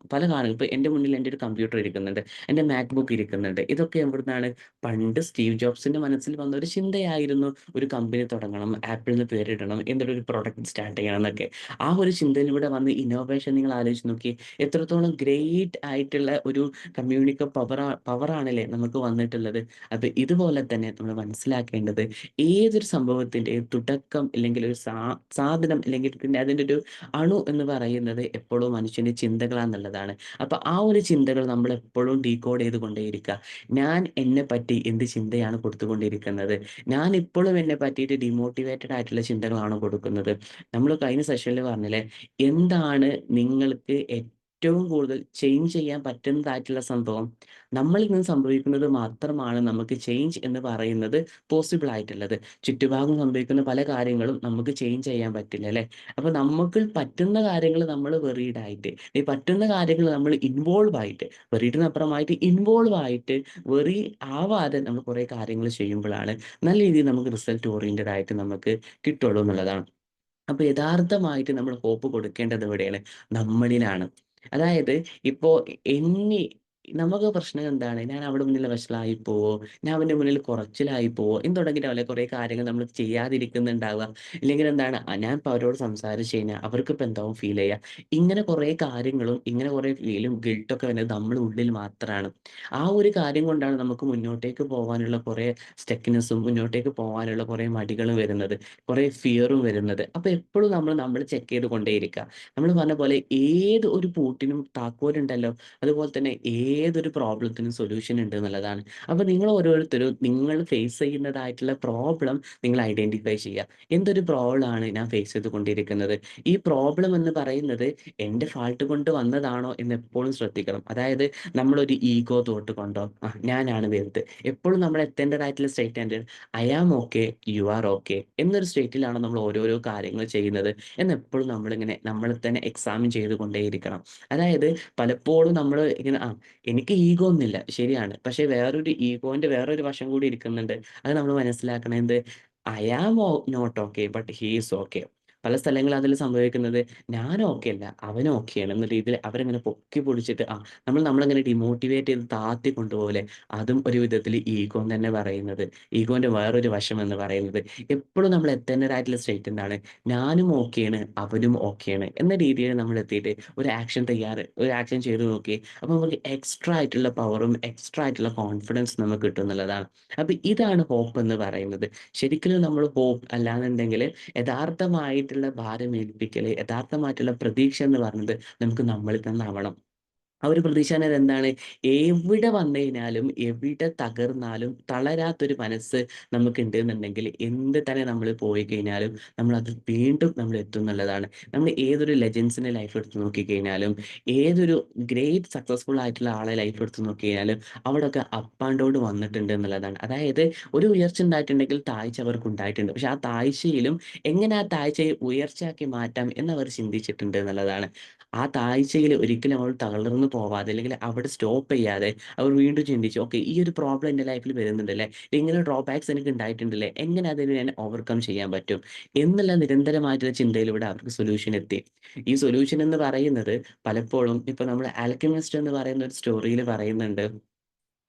കാര്യങ്ങൾ, ഇപ്പോൾ എൻ്റെ മുന്നിൽ എൻ്റെ ഒരു കമ്പ്യൂട്ടർ ഇരിക്കുന്നുണ്ട്, എൻ്റെ മാക് ബുക്ക് ഇരിക്കുന്നുണ്ട്. ഇതൊക്കെ എവിടുന്നാണ്? പണ്ട് സ്റ്റീവ് ജോബ്സിന്റെ മനസ്സിൽ വന്ന ഒരു ചിന്തയായിരുന്നു, ഒരു കമ്പനി തുടങ്ങണം, ആപ്പിളിന് പേരിടണം, എന്നിട്ട് ഒരു പ്രൊഡക്റ്റ് സ്റ്റാർട്ട് ചെയ്യണം എന്നൊക്കെ. ആ ഒരു ചിന്തയിലൂടെ വന്ന് ഇന്നോവേഷൻ നിങ്ങൾ ആലോചിച്ച് നോക്കി, എത്രത്തോളം ഗ്രേറ്റ് ആയിട്ടുള്ള ഒരു പവറാണല്ലേ നമുക്ക് വന്നിട്ടുള്ളത്. അപ്പൊ ഇതുപോലെ തന്നെ നമ്മൾ മനസ്സിലാക്കേണ്ടത്, ഏതൊരു സംഭവത്തിന്റെയും തുടക്കം അല്ലെങ്കിൽ ഒരു സാധനം അല്ലെങ്കിൽ പിന്നെ അതിൻ്റെ ഒരു അണു എന്ന് പറയുന്നത് എപ്പോഴും മനുഷ്യന്റെ ചിന്തകളാന്നുള്ളതാണ്. അപ്പൊ ആ ഒരു ചിന്തകൾ നമ്മൾ എപ്പോഴും ഡീകോഡ് ചെയ്തുകൊണ്ടേയിരിക്കുക. ഞാൻ എന്നെ പറ്റി എന്ത് ചിന്തയാണ് കൊടുത്തുകൊണ്ടിരിക്കുന്നത്? ഞാൻ ഇപ്പോഴും എന്നെ പറ്റിയിട്ട് ഡിമോട്ടിവേറ്റഡ് ആയിട്ടുള്ള ചിന്തകളാണോ കൊടുക്കുന്നത്? നമ്മൾ കഴിഞ്ഞ സെഷനിൽ പറഞ്ഞില്ലേ, എന്താണ് നിങ്ങൾക്ക് ഏറ്റവും കൂടുതൽ ചേഞ്ച് ചെയ്യാൻ പറ്റുന്നതായിട്ടുള്ള സംഭവം? നമ്മളിൽ നിന്ന് സംഭവിക്കുന്നത് മാത്രമാണ് നമുക്ക് ചേഞ്ച് എന്ന് പറയുന്നത് പോസിബിൾ ആയിട്ടുള്ളത്. ചുറ്റുഭാഗം സംഭവിക്കുന്ന പല കാര്യങ്ങളും നമുക്ക് ചേഞ്ച് ചെയ്യാൻ പറ്റില്ല അല്ലെ? അപ്പൊ നമുക്ക് പറ്റുന്ന കാര്യങ്ങൾ നമ്മൾ വെറീഡ് ആയിട്ട്, ഈ പറ്റുന്ന കാര്യങ്ങൾ നമ്മൾ ഇൻവോൾവ് ആയിട്ട്, വെറീഡിന് അപ്പുറമായിട്ട് ഇൻവോൾവ് ആയിട്ട്, വെറി ആവാതെ നമ്മൾ കുറെ കാര്യങ്ങൾ ചെയ്യുമ്പോഴാണ് നല്ല രീതിയിൽ നമുക്ക് റിസൾട്ട് ഓറിയന്റഡ് ആയിട്ട് നമുക്ക് കിട്ടുള്ളൂ എന്നുള്ളതാണ്. അപ്പൊ യഥാർത്ഥമായിട്ട് നമ്മൾ ഹോപ്പ് കൊടുക്കേണ്ടത് എവിടെയാണ്? നമ്മളിലാണ്. അതായത് ഇപ്പോ എന്നി നമുക്ക് പ്രശ്നം എന്താണ്? ഞാൻ അവിടെ മുന്നിൽ വഷളായി പോവോ? ഞാൻ അവന്റെ മുന്നിൽ കുറച്ചിലായി പോവോ? എന്ന് തുടങ്ങിയിട്ടാവില്ലേ കുറെ കാര്യങ്ങൾ നമ്മൾ ചെയ്യാതിരിക്കുന്നുണ്ടാവുക. ഇല്ലെങ്കിൽ എന്താണ്? ഞാൻ ഇപ്പൊ അവരോട് സംസാരിച്ച് കഴിഞ്ഞാൽ അവർക്ക് ഇപ്പൊ എന്താവും ഫീൽ ചെയ്യുക? ഇങ്ങനെ കുറെ കാര്യങ്ങളും ഇങ്ങനെ കുറെ ഫീലും ഗിൽട്ടൊക്കെ വരുന്നത് നമ്മുടെ ഉള്ളിൽ മാത്രമാണ്. ആ ഒരു കാര്യം കൊണ്ടാണ് നമുക്ക് മുന്നോട്ടേക്ക് പോകാനുള്ള കുറെ സ്റ്റെക്കിനെസ്സും മുന്നോട്ടേക്ക് പോകാനുള്ള കുറെ മടികളും വരുന്നത്, കുറെ ഫിയറും വരുന്നത്. അപ്പൊ എപ്പോഴും നമ്മൾ ചെക്ക് ചെയ്ത് കൊണ്ടേയിരിക്കുക. നമ്മൾ പറഞ്ഞ പോലെ ഏത് ഒരു പൂട്ടിനും താക്കോലുണ്ടല്ലോ, അതുപോലെ തന്നെ ഏതൊരു പ്രോബ്ലത്തിനും സൊല്യൂഷൻ ഉണ്ട് എന്നുള്ളതാണ്. അപ്പൊ നിങ്ങൾ ഓരോരുത്തരും നിങ്ങൾ ഫേസ് ചെയ്യുന്നതായിട്ടുള്ള പ്രോബ്ലം നിങ്ങൾ ഐഡന്റിഫൈ ചെയ്യുക. എന്തൊരു പ്രോബ്ലം ആണ് ഞാൻ ഫേസ് ചെയ്തുകൊണ്ടിരിക്കുന്നത്? ഈ പ്രോബ്ലം എന്ന് പറയുന്നത് എൻ്റെ ഫാൾട്ട് കൊണ്ട് വന്നതാണോ എന്ന് എപ്പോഴും ശ്രദ്ധിക്കണം. അതായത് നമ്മളൊരു ഈഗോ തോട്ട് കൊണ്ടോ, ഞാനാണ് വലുത്, എപ്പോഴും നമ്മൾ എത്തേണ്ടതായിട്ടുള്ള state I am okay, you are okay എന്നൊരു സ്റ്റേറ്റിലാണ് നമ്മൾ ഓരോരോ കാര്യങ്ങൾ ചെയ്യുന്നത് എന്നെപ്പോഴും നമ്മളിങ്ങനെ നമ്മളെ തന്നെ എക്സാമിൻ ചെയ്തുകൊണ്ടേയിരിക്കണം. അതായത് പലപ്പോഴും നമ്മൾ ഇങ്ങനെ എനിക്ക് ഈഗോ ഒന്നുമില്ല, ശരിയാണ്, പക്ഷെ വേറൊരു ഈഗോന്റെ വേറൊരു വശം കൂടി ഇരിക്കുന്നുണ്ട്. അത് നമ്മൾ മനസ്സിലാക്കണം. എന്ത്? I am not okay but he is okay. പല സ്ഥലങ്ങളിൽ അതിൽ സംഭവിക്കുന്നത്, ഞാൻ ഓക്കെ അല്ല അവനും ഓക്കെയാണ് എന്ന രീതിയിൽ അവരെങ്ങനെ പൊക്കി പൊടിച്ചിട്ട് നമ്മളിങ്ങനെ ഡിമോട്ടിവേറ്റ് ചെയ്ത് താത്തി കൊണ്ടുപോലെ. അതും ഒരു വിധത്തിൽ ഈഗോ തന്നെ പറയുന്നത്, ഈഗോന്റെ വേറൊരു വശം എന്ന് പറയുന്നത്. എപ്പോഴും നമ്മൾ എത്തേണ്ടതായിട്ടുള്ള സ്റ്റേറ്റ് എന്താണ്? ഞാനും ഓക്കെയാണ് അവനും ഓക്കെയാണ് എന്ന രീതിയിൽ നമ്മൾ എത്തിയിട്ട് ഒരു ആക്ഷൻ ചെയ്ത് നോക്കി. അപ്പൊ നമുക്ക് എക്സ്ട്രാ ആയിട്ടുള്ള പവറും എക്സ്ട്രാ ആയിട്ടുള്ള കോൺഫിഡൻസ് നമുക്ക് കിട്ടും എന്നുള്ളതാണ്. അപ്പൊ ഇതാണ് ഹോപ്പ് എന്ന് പറയുന്നത്. ശരിക്കും നമ്മൾ ഹോപ്പ് അല്ലാന്നുണ്ടെങ്കിൽ യഥാർത്ഥമായിട്ടുള്ള ഭാരം ഏൽപ്പിക്കല്, യഥാർത്ഥമായിട്ടുള്ള പ്രതീക്ഷ എന്ന് പറയുന്നത് നമുക്ക് നമ്മളിൽ നിന്നാവണം. ആ ഒരു പ്രതീക്ഷ എന്നത് എന്താണ്? എവിടെ വന്നു കഴിഞ്ഞാലും എവിടെ തകർന്നാലും തളരാത്തൊരു മനസ്സ് നമുക്കുണ്ട് എന്നുണ്ടെങ്കിൽ എന്ത് തന്നെ നമ്മൾ പോയി കഴിഞ്ഞാലും നമ്മളത് വീണ്ടും നമ്മൾ എത്തും എന്നുള്ളതാണ്. നമ്മൾ ഏതൊരു ലെജൻസിന്റെ ലൈഫ് എടുത്ത് നോക്കിക്കഴിഞ്ഞാലും, ഏതൊരു ഗ്രേറ്റ് സക്സസ്ഫുൾ ആയിട്ടുള്ള ആളെ ലൈഫ് എടുത്ത് നോക്കിക്കഴിഞ്ഞാലും അവിടെയൊക്കെ അപ്പ് ആൻഡ് ഡൗൺ വന്നിട്ടുണ്ട് എന്നുള്ളതാണ്. അതായത് ഒരു ഉയർച്ച ഉണ്ടായിട്ടുണ്ടെങ്കിൽ താഴ്ച അവർക്ക് ഉണ്ടായിട്ടുണ്ട്. പക്ഷെ ആ താഴ്ചയിലും എങ്ങനെ ആ താഴ്ചയെ ഉയർച്ചയാക്കി മാറ്റാം എന്നവർ ചിന്തിച്ചിട്ടുണ്ട് എന്നുള്ളതാണ്. ആ താഴ്ചയിൽ ഒരിക്കലും അവൾ തളർന്നു പോവാതെ അല്ലെങ്കിൽ അവിടെ സ്റ്റോപ്പ് ചെയ്യാതെ അവർ വീണ്ടും ചിന്തിച്ചു, ഓക്കെ, ഈ ഒരു പ്രോബ്ലം എൻ്റെ ലൈഫിൽ വരുന്നുണ്ടല്ലേ, ഇങ്ങനെ ഡ്രോബാക്സ് എനിക്ക് ഉണ്ടായിട്ടുണ്ടല്ലേ, എങ്ങനെ അതിനെ ഞാൻ ഓവർകം ചെയ്യാൻ പറ്റും എന്നുള്ള നിരന്തരമായിട്ടുള്ള ചിന്തയിലൂടെ അവർക്ക് സൊല്യൂഷൻ എത്തി. ഈ സൊല്യൂഷൻ എന്ന് പറയുന്നത് പലപ്പോഴും ഇപ്പൊ നമ്മൾ ആൽക്കെമിസ്റ്റ് എന്ന് പറയുന്ന ഒരു സ്റ്റോറിയിൽ പറയുന്നുണ്ട്.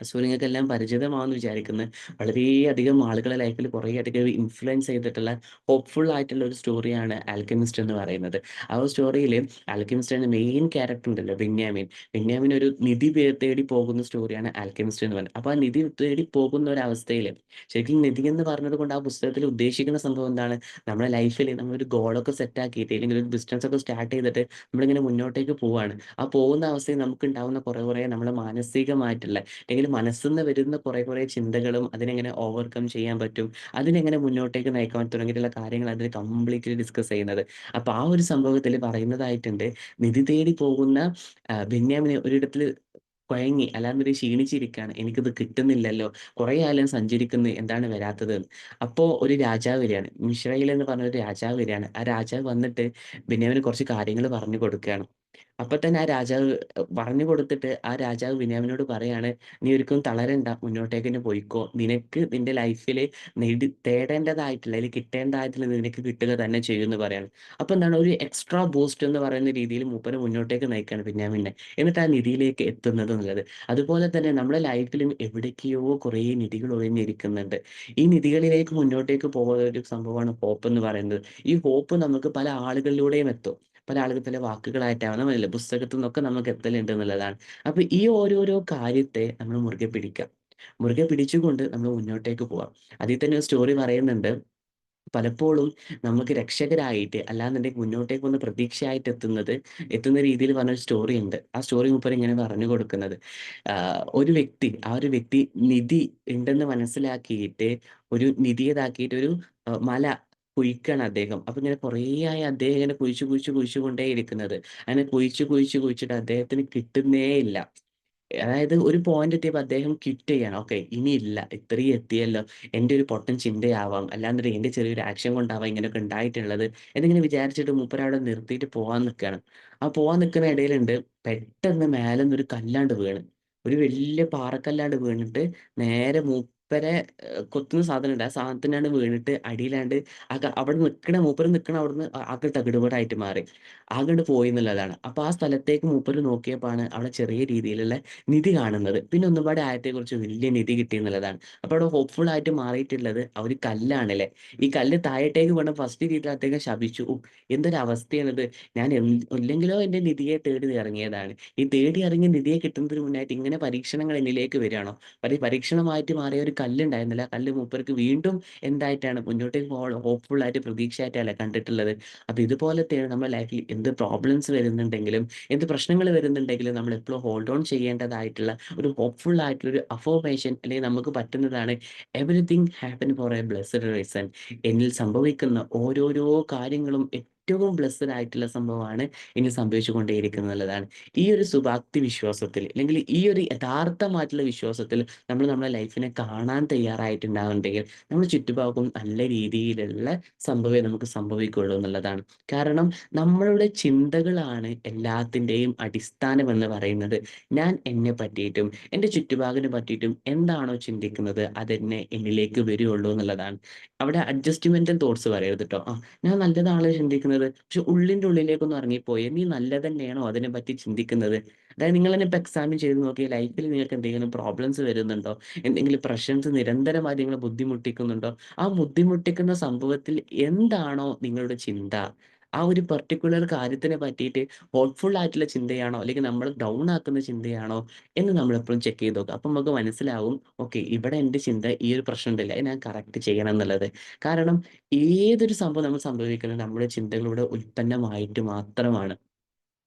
സോ നിങ്ങൾക്കെല്ലാം പരിചിതമാണെന്ന് വിചാരിക്കുന്നു. വളരെയധികം ആളുകളെ ലൈഫിൽ കുറേയധികം ഇൻഫ്ലുവൻസ് ചെയ്തിട്ടുള്ള ഹോപ്പ്ഫുൾ ആയിട്ടുള്ള ഒരു സ്റ്റോറിയാണ് ആൽക്കെമിസ്റ്റ് എന്ന് പറയുന്നത്. ആ ഒരു സ്റ്റോറിയിൽ ആൽക്കെമിസ്റ്റിന്റെ മെയിൻ ക്യാരക്ടർ ഉണ്ടല്ലോ, ബെന്യാമിൻ. ബെന്യാമിൻ ഒരു നിധി തേടി പോകുന്ന സ്റ്റോറിയാണ് ആൽക്കെമിസ്റ്റ് എന്ന് പറയുന്നത്. അപ്പൊ ആ നിധി തേടി പോകുന്ന ഒരു അവസ്ഥയിൽ ശരിക്കും നിധി എന്ന് പറഞ്ഞത് കൊണ്ട് ആ പുസ്തകത്തിൽ ഉദ്ദേശിക്കുന്ന സംഭവം എന്താണ്? നമ്മുടെ ലൈഫിൽ നമ്മളൊരു ഗോളൊക്കെ സെറ്റ് ആക്കിയിട്ട് അല്ലെങ്കിൽ ഒരു ബിസിനസ് ഒക്കെ സ്റ്റാർട്ട് ചെയ്തിട്ട് നമ്മളിങ്ങനെ മുന്നോട്ടേക്ക് പോവാണ്. ആ പോകുന്ന അവസ്ഥയിൽ നമുക്ക് ഉണ്ടാവുന്ന കുറെ നമ്മളെ മാനസികമായിട്ടുള്ള അല്ലെങ്കിൽ മനസ്സിന്ന് വരുന്ന കുറെ ചിന്തകളും അതിനെങ്ങനെ ഓവർകം ചെയ്യാൻ പറ്റും, അതിനെങ്ങനെ മുന്നോട്ടേക്ക് നയിക്കാൻ തുടങ്ങിയിട്ടുള്ള കാര്യങ്ങൾ അതിൽ കംപ്ലീറ്റ്ലി ഡിസ്കസ് ചെയ്യുന്നത്. അപ്പൊ ആ ഒരു സംഭവത്തിൽ പറയുന്നതായിട്ടുണ്ട്, നിധി തേടി പോകുന്ന ബെന്യാമിനെ ഒരിടത്തിൽ കുഴങ്ങി അല്ലാന്നൊരു ക്ഷീണിച്ചിരിക്കുകയാണ്. എനിക്കിത് കിട്ടുന്നില്ലല്ലോ, കുറെ കാലം സഞ്ചരിക്കുന്നു, എന്താണ് വരാത്തത്? അപ്പോ ഒരു രാജാവ് വരികയാണ്, മിശ്രയിൽ എന്ന് പറഞ്ഞ ഒരു രാജാവ് വരികയാണ്. ആ രാജാവ് വന്നിട്ട് ബെന്യാമിന് കുറച്ച് കാര്യങ്ങൾ പറഞ്ഞു കൊടുക്കുകയാണ്. അപ്പൊ തന്നെ ആ രാജാവ് പറഞ്ഞു കൊടുത്തിട്ട് ആ രാജാവ് ബിന്യാമിനോട് പറയാണ്, നീ ഒരിക്കലും തളരണ്ട, മുന്നോട്ടേക്ക് തന്നെ പോയിക്കോ, നിനക്ക് നിന്റെ ലൈഫിൽ തേടേണ്ടതായിട്ടുള്ള അല്ലെങ്കിൽ കിട്ടേണ്ടതായിട്ടുള്ള നിനക്ക് കിട്ടുക തന്നെ ചെയ്യുമെന്ന് പറയാണ്. അപ്പൊ എന്താണ്, ഒരു എക്സ്ട്രാ ബൂസ്റ്റ് എന്ന് പറയുന്ന രീതിയിൽ മൂപ്പരെ മുന്നോട്ടേക്ക് നയിക്കുകയാണ് ബിന്യാമിനെ, എന്നിട്ട് ആ നിധിയിലേക്ക് എത്തുന്നത് എന്നുള്ളത്. അതുപോലെ തന്നെ നമ്മുടെ ലൈഫിലും എവിടേക്കെയോ കുറേ നിധികൾ ഒളിഞ്ഞിരിക്കുന്നുണ്ട്. ഈ നിധികളിലേക്ക് മുന്നോട്ടേക്ക് പോകുന്ന ഒരു സംഭവമാണ് ഹോപ്പ് എന്ന് പറയുന്നത്. ഈ ഹോപ്പ് നമുക്ക് പല ആളുകളിലൂടെയും എത്തും. പല ആളുകൾ പല വാക്കുകളായിട്ടാണ് നമ്മളില്ല പുസ്തകത്തിൽ നിന്നൊക്കെ നമുക്ക് എത്തലുണ്ട് എന്നുള്ളതാണ്. അപ്പൊ ഈ ഓരോരോ കാര്യത്തെ നമ്മൾ മുറുകെ പിടിക്കാം. മുറുകെ പിടിച്ചുകൊണ്ട് നമ്മൾ മുന്നോട്ടേക്ക് പോവാം. അതിൽ തന്നെ ഒരു സ്റ്റോറി പറയുന്നുണ്ട്. പലപ്പോഴും നമുക്ക് രക്ഷകരായിട്ട് അല്ലാന്നുണ്ടെങ്കിൽ മുന്നോട്ടേക്ക് വന്ന് പ്രതീക്ഷയായിട്ട് എത്തുന്ന രീതിയിൽ പറഞ്ഞൊരു സ്റ്റോറി ഉണ്ട്. ആ സ്റ്റോറി മൂപ്പർ ഇങ്ങനെ പറഞ്ഞു കൊടുക്കുന്നത്, ആ ഒരു വ്യക്തി നിധി ഉണ്ടെന്ന് മനസ്സിലാക്കിയിട്ട് ഒരു നിധിയതാക്കിയിട്ട് ഒരു മല കുഴിക്കാണ് അദ്ദേഹം. അപ്പൊ ഇങ്ങനെ കുറേ ആയി അദ്ദേഹം ഇങ്ങനെ കുഴിച്ചു കൊണ്ടേ ഇരിക്കുന്നത്. അങ്ങനെ കുഴിച്ചിട്ട് അദ്ദേഹത്തിന് കിട്ടുന്നേ ഇല്ല. അതായത് ഒരു പോയിന്റ് എത്തിയപ്പോൾ അദ്ദേഹം ക്വിറ്റ് ചെയ്യാണ്. ഓക്കെ, ഇനിയില്ല, ഇത്രയും എത്തിയല്ലോ, എൻ്റെ ഒരു പൊട്ടൻ ചിന്തയാവാം, അല്ലാന്നിട്ട് എൻ്റെ ചെറിയൊരു ആക്ഷൻ കൊണ്ടാവാം ഇങ്ങനെയൊക്കെ ഉണ്ടായിട്ടുള്ളത് എന്നിങ്ങനെ വിചാരിച്ചിട്ട് മൂപ്പര് അവിടെ നിർത്തിയിട്ട് പോവാൻ നിൽക്കുകയാണ്. ആ പോവാൻ നിൽക്കുന്ന ഇടയിലുണ്ട്, പെട്ടെന്ന് മേലെന്ന് ഒരു കല്ലാണ്ട് വീണ്, ഒരു വലിയ പാറക്കല്ലാണ്ട് വീണിട്ട് നേരെ മൂപ്പരെ കൊത്തുന്ന സാധനം ഉണ്ട്, ആ സാധനത്തിനാണ്ട് വീണിട്ട് അടിയിലാണ്ട് അവിടെ മൂപ്പര് നിൽക്കണ അവിടുന്ന് ആകെ തകിടുപൊടായിട്ട് മാറി, ആകെ പോയി എന്നുള്ളതാണ്. അപ്പൊ ആ സ്ഥലത്തേക്ക് മൂപ്പര് നോക്കിയപ്പോഴാണ് അവിടെ ചെറിയ രീതിയിലുള്ള നിധി കാണുന്നത്. പിന്നെ ഒന്നുപാടെ ആയത്തെക്കുറിച്ച് വലിയ നിധി കിട്ടി എന്നുള്ളതാണ്. അപ്പൊ അവിടെ ഹോപ്പ്ഫുൾ ആയിട്ട് മാറിയിട്ടുള്ളത് ആ ഒരു കല്ലാണല്ലേ. ഈ കല്ല് താഴേട്ടേക്ക് വീണ ഫസ്റ്റ് രീതിയിൽ അദ്ദേഹം ശപിച്ചു, "ഓ, എന്തൊരു അവസ്ഥയാണിത്, ഞാൻ ഇല്ലെങ്കിലോ എന്റെ നിധിയെ തേടി ഇറങ്ങിയതാണ്, ഈ തേടി ഇറങ്ങിയ നിധിയെ കിട്ടുന്നതിന് മുന്നായിട്ട് ഇങ്ങനെ പരീക്ഷണങ്ങൾ എന്നിലേക്ക് വരികയാണോ?" പരീക്ഷണമായിട്ട് മാറിയ ഒരു കല്ലുണ്ടായിരുന്നില്ല, ആ കല്ല് മൂപ്പർക്ക് വീണ്ടും എന്തായിട്ടാണ് മുന്നോട്ടേക്ക് ഹോപ്പ്ഫുൾ ആയിട്ട് പ്രതീക്ഷയായിട്ടല്ല കണ്ടിട്ടുള്ളത്. അപ്പൊ ഇതുപോലത്തെയാണ് നമ്മുടെ ലൈഫിൽ എന്ത് പ്രോബ്ലംസ് വരുന്നുണ്ടെങ്കിലും എന്ത് പ്രശ്നങ്ങൾ വരുന്നുണ്ടെങ്കിലും നമ്മൾ എപ്പോഴും ഹോൾഡ് ഓൺ ചെയ്യേണ്ടതായിട്ടുള്ള ഒരു ഹോപ്പ്ഫുൾ ആയിട്ടുള്ള ഒരു അഫോർമേഷൻ അല്ലെങ്കിൽ നമുക്ക് പറ്റുന്നതാണ്, everything happen four A blessed reason. എന്നിൽ സംഭവിക്കുന്ന ഓരോരോ കാര്യങ്ങളും ഏറ്റവും ബ്ലെസ്ഡ് ആയിട്ടുള്ള സംഭവമാണ് ഇനി സംഭവിച്ചു കൊണ്ടേയിരിക്കുന്നുള്ളതാണ്. ഈ ഒരു ശുഭാപ്തി വിശ്വാസത്തിൽ അല്ലെങ്കിൽ ഈ ഒരു യഥാർത്ഥമായിട്ടുള്ള വിശ്വാസത്തിൽ നമ്മൾ നമ്മുടെ ലൈഫിനെ കാണാൻ തയ്യാറായിട്ടുണ്ടാവുന്നുണ്ടെങ്കിൽ നമ്മുടെ ചുറ്റുപാടും നല്ല രീതിയിലുള്ള സംഭവമേ നമുക്ക് സംഭവിക്കുള്ളൂ എന്നുള്ളതാണ്. കാരണം നമ്മളുടെ ചിന്തകളാണ് എല്ലാത്തിൻ്റെയും അടിസ്ഥാനം എന്ന് പറയുന്നത്. ഞാൻ എന്നെ പറ്റിയിട്ടും എൻ്റെ ചുറ്റുപാടിനെ പറ്റിയിട്ടും എന്താണോ ചിന്തിക്കുന്നത് അതെന്നെ എന്നിലേക്ക് വരികയുള്ളൂ എന്നുള്ളതാണ്. അവിടെ അഡ്ജസ്റ്റ്മെന്റൽ തോട്ട്സ് പറയരുത് കേട്ടോ. ഞാൻ നല്ലതാണ് ചിന്തിക്കുന്നത്, പക്ഷെ ഉള്ളിൻ്റെ ഉള്ളിലേക്കൊന്ന് ഇറങ്ങിപ്പോയി, നീ നല്ലത് തന്നെയാണോ അതിനെ പറ്റി ചിന്തിക്കുന്നത്? അതായത് നിങ്ങൾ തന്നെ ഇപ്പൊ എക്സാമിൻ ചെയ്ത് നോക്കി, ലൈഫിൽ നിങ്ങൾക്ക് എന്തെങ്കിലും പ്രോബ്ലംസ് വരുന്നുണ്ടോ, എന്തെങ്കിലും പ്രശ്നംസ് നിരന്തരമായി നിങ്ങളെ ബുദ്ധിമുട്ടിക്കുന്നുണ്ടോ? ആ ബുദ്ധിമുട്ടിക്കുന്ന സംഭവത്തിൽ എന്താണോ നിങ്ങളുടെ ചിന്ത, ആ ഒരു പെർട്ടിക്കുലർ കാര്യത്തിനെ പറ്റിയിട്ട് ഹോപ്പ്ഫുൾ ആയിട്ടുള്ള ചിന്തയാണോ അല്ലെങ്കിൽ നമ്മൾ ഡൗൺ ആക്കുന്ന ചിന്തയാണോ എന്ന് നമ്മൾ എപ്പോഴും ചെക്ക് ചെയ്ത് നോക്കുക. അപ്പം നമുക്ക് മനസ്സിലാവും, ഓക്കെ, ഇവിടെ എൻ്റെ ചിന്ത ഈ ഒരു പ്രശ്നം ഉണ്ടല്ല, അത് ഞാൻ കറക്റ്റ് ചെയ്യണം എന്നുള്ളത്. കാരണം ഏതൊരു സംഭവം നമ്മൾ സംഭവിക്കുന്നത് നമ്മുടെ ചിന്തകളുടെ ഉൽപ്പന്നമായിട്ട് മാത്രമാണ്.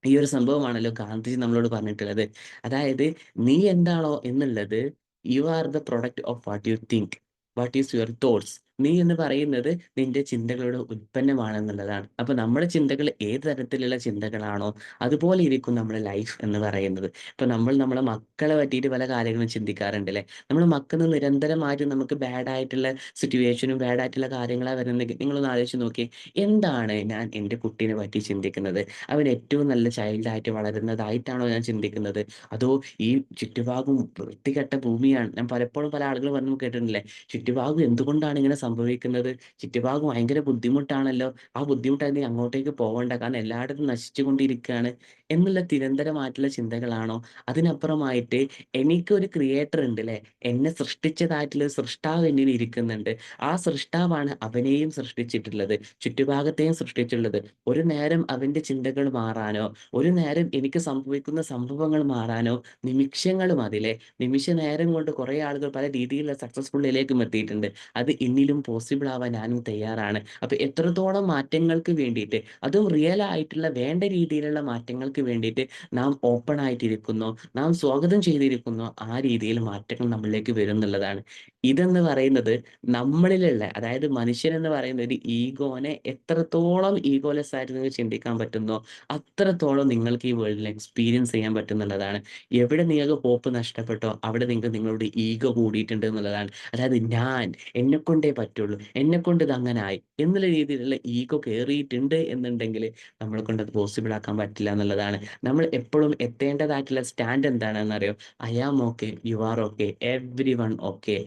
ഈ ഒരു സംഭവമാണല്ലോ ഗാന്ധിജി നമ്മളോട് പറഞ്ഞിട്ടുള്ളത്. അതായത് നീ എന്താണോ എന്നുള്ളത്, you are the product of what you think, what is your thoughts. നീ എന്ന് പറയുന്നത് നിന്റെ ചിന്തകളുടെ ഉൽപ്പന്നമാണെന്നുള്ളതാണ്. അപ്പൊ നമ്മുടെ ചിന്തകൾ ഏത് തരത്തിലുള്ള ചിന്തകളാണോ അതുപോലെ ഇരിക്കും നമ്മുടെ ലൈഫ് എന്ന് പറയുന്നത്. ഇപ്പൊ നമ്മൾ നമ്മളെ മക്കളെ പറ്റിയിട്ട് പല കാര്യങ്ങളും ചിന്തിക്കാറുണ്ട് അല്ലെ. നമ്മുടെ മക്കൾ നിരന്തരമായിട്ട് നമുക്ക് ബാഡ് ആയിട്ടുള്ള സിറ്റുവേഷനും ബാഡ് ആയിട്ടുള്ള കാര്യങ്ങളാണ് വരുന്നെങ്കിൽ നിങ്ങളൊന്ന് ആലോചിച്ച് നോക്കി, എന്താണ് ഞാൻ എൻ്റെ കുട്ടീനെ പറ്റി ചിന്തിക്കുന്നത്? അവൻ ഏറ്റവും നല്ല ചൈൽഡായിട്ട് വളരുന്നതായിട്ടാണോ ഞാൻ ചിന്തിക്കുന്നത്? അതോ ഈ ചുറ്റുഭാഗം വൃത്തികെട്ട ഭൂമിയാണ്? ഞാൻ പലപ്പോഴും പല ആളുകൾ പറഞ്ഞു കേട്ടിട്ടില്ലേ, ചുറ്റുഭാഗം എന്തുകൊണ്ടാണ് ഇങ്ങനെ സംഭവിക്കുന്നത്, ചുറ്റുഭാഗം ഭയങ്കര ബുദ്ധിമുട്ടാണല്ലോ, ആ ബുദ്ധിമുട്ടായി നീ അങ്ങോട്ടേക്ക് പോകണ്ട, കാരണം എല്ലായിടത്തും നശിച്ചുകൊണ്ടിരിക്കുകയാണ് എന്നുള്ള നിരന്തരമായിട്ടുള്ള ചിന്തകളാണോ? അതിനപ്പുറമായിട്ട് എനിക്കൊരു ക്രിയേറ്റർ ഉണ്ട് അല്ലെ, എന്നെ സൃഷ്ടിച്ചതായിട്ടുള്ള ഒരു സൃഷ്ടാവ് എന്നിൽ ഇരിക്കുന്നുണ്ട്, ആ സൃഷ്ടാവാണ് അവനെയും സൃഷ്ടിച്ചിട്ടുള്ളത്, ചുറ്റുഭാഗത്തെയും സൃഷ്ടിച്ചിട്ടുള്ളത്. ഒരു നേരം അവന്റെ ചിന്തകൾ മാറാനോ ഒരു നേരം എനിക്ക് സംഭവിക്കുന്ന സംഭവങ്ങൾ മാറാനോ നിമിഷങ്ങൾ മതിലെ. നിമിഷ നേരം കൊണ്ട് കുറെ ആളുകൾ പല രീതിയിലുള്ള സക്സസ്ഫുള്ളിലേക്കും എത്തിയിട്ടുണ്ട്. അത് എന്നിലും പോസിബിൾ ആവാൻ ഞാനും തയ്യാറാണ്. അപ്പൊ എത്രത്തോളം മാറ്റങ്ങൾക്ക് വേണ്ടിയിട്ട്, അതും റിയൽ ആയിട്ടുള്ള വേണ്ട രീതിയിലുള്ള മാറ്റങ്ങൾക്ക് വേണ്ടിയിട്ട് നാം ഓപ്പൺ ആയിട്ടിരിക്കുന്നു, നാം സ്വാഗതം ചെയ്തിരിക്കുന്നു, ആ രീതിയിൽ മാറ്റങ്ങൾ നമ്മളിലേക്ക് വരും എന്നുള്ളതാണ്. ഇതെന്ന് പറയുന്നത് നമ്മളിലുള്ള, അതായത് മനുഷ്യൻ എന്ന് പറയുന്ന ഒരു ഈഗോനെ എത്രത്തോളം ഈഗോലെസ് ആയിട്ട് നിങ്ങൾക്ക് ചിന്തിക്കാൻ പറ്റുന്നോ അത്രത്തോളം നിങ്ങൾക്ക് ഈ വേൾഡിൽ എക്സ്പീരിയൻസ് ചെയ്യാൻ പറ്റുന്നുള്ളതാണ്. എവിടെ നിങ്ങൾക്ക് ഹോപ്പ് നഷ്ടപ്പെട്ടോ അവിടെ നിങ്ങൾക്ക് നിങ്ങളുടെ ഈഗോ കൂടിയിട്ടുണ്ട് എന്നുള്ളതാണ്. അതായത് ഞാൻ, എന്നെ കൊണ്ടേ പറ്റുള്ളൂ, എന്നെ കൊണ്ട് ഇത് അങ്ങനായി എന്നുള്ള രീതിയിലുള്ള ഈഗോ കയറിയിട്ടുണ്ട് എന്നുണ്ടെങ്കിൽ നമ്മളെ കൊണ്ട് അത് പോസിബിൾ ആക്കാൻ പറ്റില്ല എന്നുള്ളതാണ്. എന്നുള്ളതാണ്. നമ്മൾ എപ്പോഴും എത്തേണ്ടതായിട്ടുള്ള സ്റ്റാൻഡ് എന്താണെന്നറിയോ? I am okay, you are okay, everyone okay.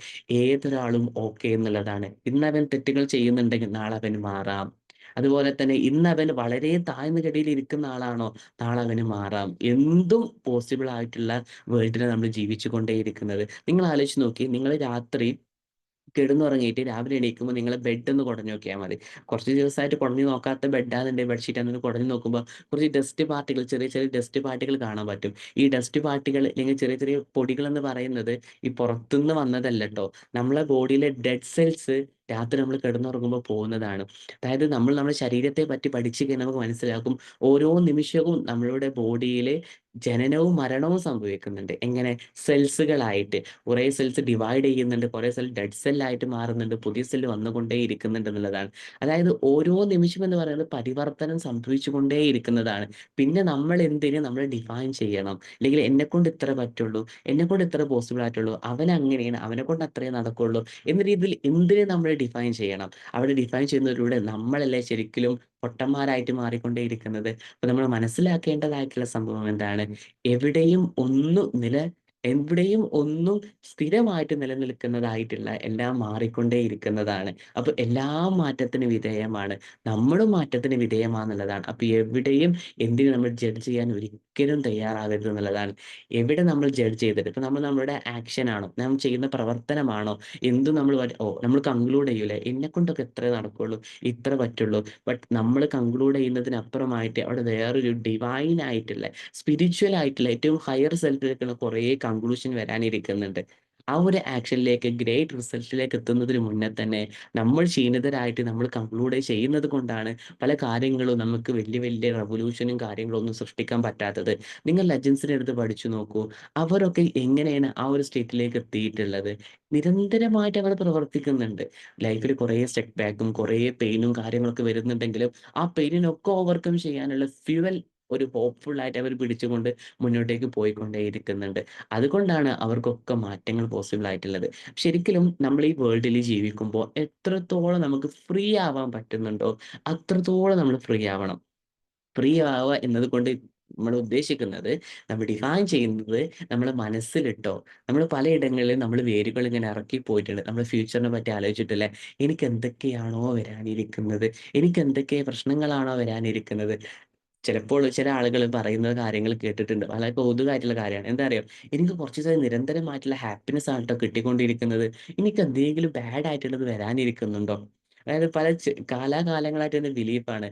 ഏതൊരാളും ഓക്കെ എന്നുള്ളതാണ്. ഇന്ന് അവൻ തെറ്റുകൾ ചെയ്യുന്നുണ്ടെങ്കിൽ നാളെ അവന് മാറാം. അതുപോലെ തന്നെ ഇന്ന് അവൻ വളരെ താഴ്ന്ന ഗതിയിൽ ഇരിക്കുന്ന ആളാണോ, നാളെ അവന് മാറാം. എന്തും പോസിബിൾ ആയിട്ടുള്ള വേൾഡിലാണ് നമ്മൾ ജീവിച്ചു കൊണ്ടേയിരിക്കുന്നത്. നിങ്ങൾ ആലോചിച്ച് നോക്കി, നിങ്ങൾ രാത്രി കിടന്നുറങ്ങിയിട്ട് രാവിലെ എണീക്കുമ്പോൾ നിങ്ങളെ ബെഡ് ഒന്ന് കുടഞ്ഞു നോക്കിയാൽ മതി. കുറച്ച് ദിവസമായിട്ട് കുടഞ്ഞു നോക്കാത്ത ബെഡാണെന്നുണ്ടെങ്കിൽ ബെഡ്ഷീറ്റ് അതൊന്ന് കുടഞ്ഞു നോക്കുമ്പോൾ കുറച്ച് ഡസ്റ്റ് പാർട്ടികൾ, ചെറിയ ചെറിയ ഡസ്റ്റ് പാർട്ടികൾ കാണാൻ പറ്റും. ഈ ഡസ്റ്റ് പാർട്ടികൾ അല്ലെങ്കിൽ ചെറിയ ചെറിയ പൊടികൾ എന്ന് പറയുന്നത് ഈ പുറത്തുനിന്ന് വന്നതല്ല കേട്ടോ. നമ്മളെ ബോഡിയിലെ ഡെഡ് സെൽസ് രാത്രി നമ്മൾ കിടന്നുറങ്ങുമ്പോൾ പോകുന്നതാണ്. അതായത് നമ്മൾ നമ്മുടെ ശരീരത്തെ പറ്റി പഠിച്ചു കഴിഞ്ഞാൽ നമുക്ക് മനസ്സിലാക്കും, ഓരോ നിമിഷവും നമ്മളുടെ ബോഡിയിൽ ജനനവും മരണവും സംഭവിക്കുന്നുണ്ട്. എങ്ങനെ? സെൽസുകളായിട്ട്. കുറേ സെൽസ് ഡിവൈഡ് ചെയ്യുന്നുണ്ട്, കുറേ സെൽ ഡെഡ് സെല്ലായിട്ട് മാറുന്നുണ്ട്, പുതിയ സെല്ല് വന്നുകൊണ്ടേ ഇരിക്കുന്നുണ്ട് എന്നുള്ളതാണ്. അതായത് ഓരോ നിമിഷം എന്ന് പറയുന്നത് പരിവർത്തനം സംഭവിച്ചുകൊണ്ടേ ഇരിക്കുന്നതാണ്. പിന്നെ നമ്മൾ എന്തിന് നമ്മൾ ഡിഫൈൻ ചെയ്യണം? അല്ലെങ്കിൽ എന്നെ കൊണ്ട് ഇത്ര പറ്റുള്ളൂ, എന്നെ കൊണ്ട് ഇത്ര പോസിബിൾ ആയിട്ടുള്ളൂ, അവൻ അങ്ങനെയാണ്, അവനെ കൊണ്ട് അത്രേ നടക്കുള്ളൂ എന്ന രീതിയിൽ എന്തിനെ നമ്മൾ ഡിഫൈൻ ചെയ്യണം? അവിടെ ഡിഫൈൻ ചെയ്യുന്നതിലൂടെ നമ്മളല്ലേ ശരിക്കും പൊട്ടന്മാരായിട്ട് മാറിക്കൊണ്ടേയിരിക്കുന്നത്. അപ്പൊ നമ്മൾ മനസ്സിലാക്കേണ്ടതായിട്ടുള്ള സംഭവം എന്താണ്? എവിടെയും ഒന്നും എവിടെയും ഒന്നും സ്ഥിരമായിട്ട് നിലനിൽക്കുന്നതായിട്ടില്ല. എല്ലാം മാറിക്കൊണ്ടേ ഇരിക്കുന്നതാണ്. അപ്പൊ എല്ലാം മാറ്റത്തിന് വിധേയമാണ്. നമ്മളും മാറ്റത്തിന് വിധേയമാന്നുള്ളതാണ്. അപ്പൊ എവിടെയും എന്തിനും നമ്മൾ ജഡ്ജ് ചെയ്യാൻ ഒരിക്കലും തയ്യാറാകരുത് എന്നുള്ളതാണ്. എവിടെ നമ്മൾ ജഡ്ജ് ചെയ്തിട്ട് ഇപ്പൊ നമ്മൾ നമ്മുടെ ആക്ഷൻ ആണോ, നാം ചെയ്യുന്ന പ്രവർത്തനമാണോ, എന്തും നമ്മൾ നമ്മൾ കൺക്ലൂഡ് ചെയ്യൂലേ, എന്നെ കൊണ്ടൊക്കെ എത്ര നടക്കുള്ളൂ, ഇത്ര പറ്റുള്ളൂ. ബട്ട് നമ്മൾ കൺക്ലൂഡ് ചെയ്യുന്നതിനപ്പുറമായിട്ട് അവിടെ വേറൊരു ഡിവൈൻ ആയിട്ടുള്ള, സ്പിരിച്വൽ ആയിട്ടുള്ള, ഏറ്റവും ഹയർ സെൽഫിലേക്കുള്ള കുറേ കൺക്ലൂഷൻ വരാനിരിക്കുന്നുണ്ട്. ആ ഒരു ആക്ഷനിലേക്ക്, ഗ്രേറ്റ് റിസൾട്ടിലേക്ക് എത്തുന്നതിന് മുന്നേ തന്നെ നമ്മൾ ക്ഷീണിതരായിട്ട് നമ്മൾ കൺക്ലൂഡ് ചെയ്യുന്നത് കൊണ്ടാണ് പല കാര്യങ്ങളും നമുക്ക് വലിയ വലിയ റെവല്യൂഷനും കാര്യങ്ങളും ഒന്നും സൃഷ്ടിക്കാൻ പറ്റാത്തത്. നിങ്ങൾ ലെജൻസിനെ എടുത്ത് പഠിച്ചു നോക്കൂ. അവരൊക്കെ എങ്ങനെയാണ് ആ ഒരു സ്റ്റേറ്റിലേക്ക് എത്തിയിട്ടുള്ളത്? നിരന്തരമായിട്ട് അവർ പ്രവർത്തിക്കുന്നുണ്ട്. ലൈഫിൽ കുറേ സെറ്റ് ബാക്കും കുറേ പെയിനും കാര്യങ്ങളൊക്കെ വരുന്നുണ്ടെങ്കിലും ആ പെയിനിനൊക്കെ ഓവർകം ചെയ്യാനുള്ള ഫ്യുവൽ, ഒരു ഹോപ്പ്ഫുൾ ആയിട്ട് അവർ പിടിച്ചുകൊണ്ട് മുന്നോട്ടേക്ക് പോയിക്കൊണ്ടേയിരിക്കുന്നുണ്ട്. അതുകൊണ്ടാണ് അവർക്കൊക്കെ മാറ്റങ്ങൾ പോസിബിൾ ആയിട്ടുള്ളത്. ശരിക്കും നമ്മൾ ഈ വേൾഡിൽ ജീവിക്കുമ്പോൾ എത്രത്തോളം നമുക്ക് ഫ്രീ ആവാൻ പറ്റുന്നുണ്ടോ അത്രത്തോളം നമ്മൾ ഫ്രീ ആവണം. ഫ്രീ ആവുക എന്നതുകൊണ്ട് നമ്മൾ ഉദ്ദേശിക്കുന്നത്, നമ്മൾ ഡിഫൈൻ ചെയ്യുന്നത് നമ്മളെ മനസ്സിലിട്ടോ. നമ്മൾ പലയിടങ്ങളിലും നമ്മൾ വേരുകൾ ഇങ്ങനെ ഇറക്കി പോയിട്ടുണ്ട്. നമ്മൾ ഫ്യൂച്ചറിനെ പറ്റി ആലോചിച്ചിട്ടില്ലേ? എനിക്ക് എന്തൊക്കെയാണോ വരാനിരിക്കുന്നത്, എനിക്ക് എന്തൊക്കെ പ്രശ്നങ്ങളാണോ വരാനിരിക്കുന്നത്. ചിലപ്പോൾ ചില ആളുകൾ പറയുന്ന കാര്യങ്ങൾ കേട്ടിട്ടുണ്ട്. വളരെ കൗതുകമായിട്ടുള്ള കാര്യമാണ്. എന്താ അറിയോ? എനിക്ക് കുറച്ച് ദിവസം നിരന്തരമായിട്ടുള്ള ഹാപ്പിനെസ് ആണ് ട്ടോ കിട്ടിക്കൊണ്ടിരിക്കുന്നത്. എനിക്ക് എന്തെങ്കിലും ബാഡ് ആയിട്ടുള്ളത് വരാനിരിക്കുന്നുണ്ടോ? അതായത് പല കാലാകാലങ്ങളായിട്ട് എൻ്റെ ബിലീഫാണ്.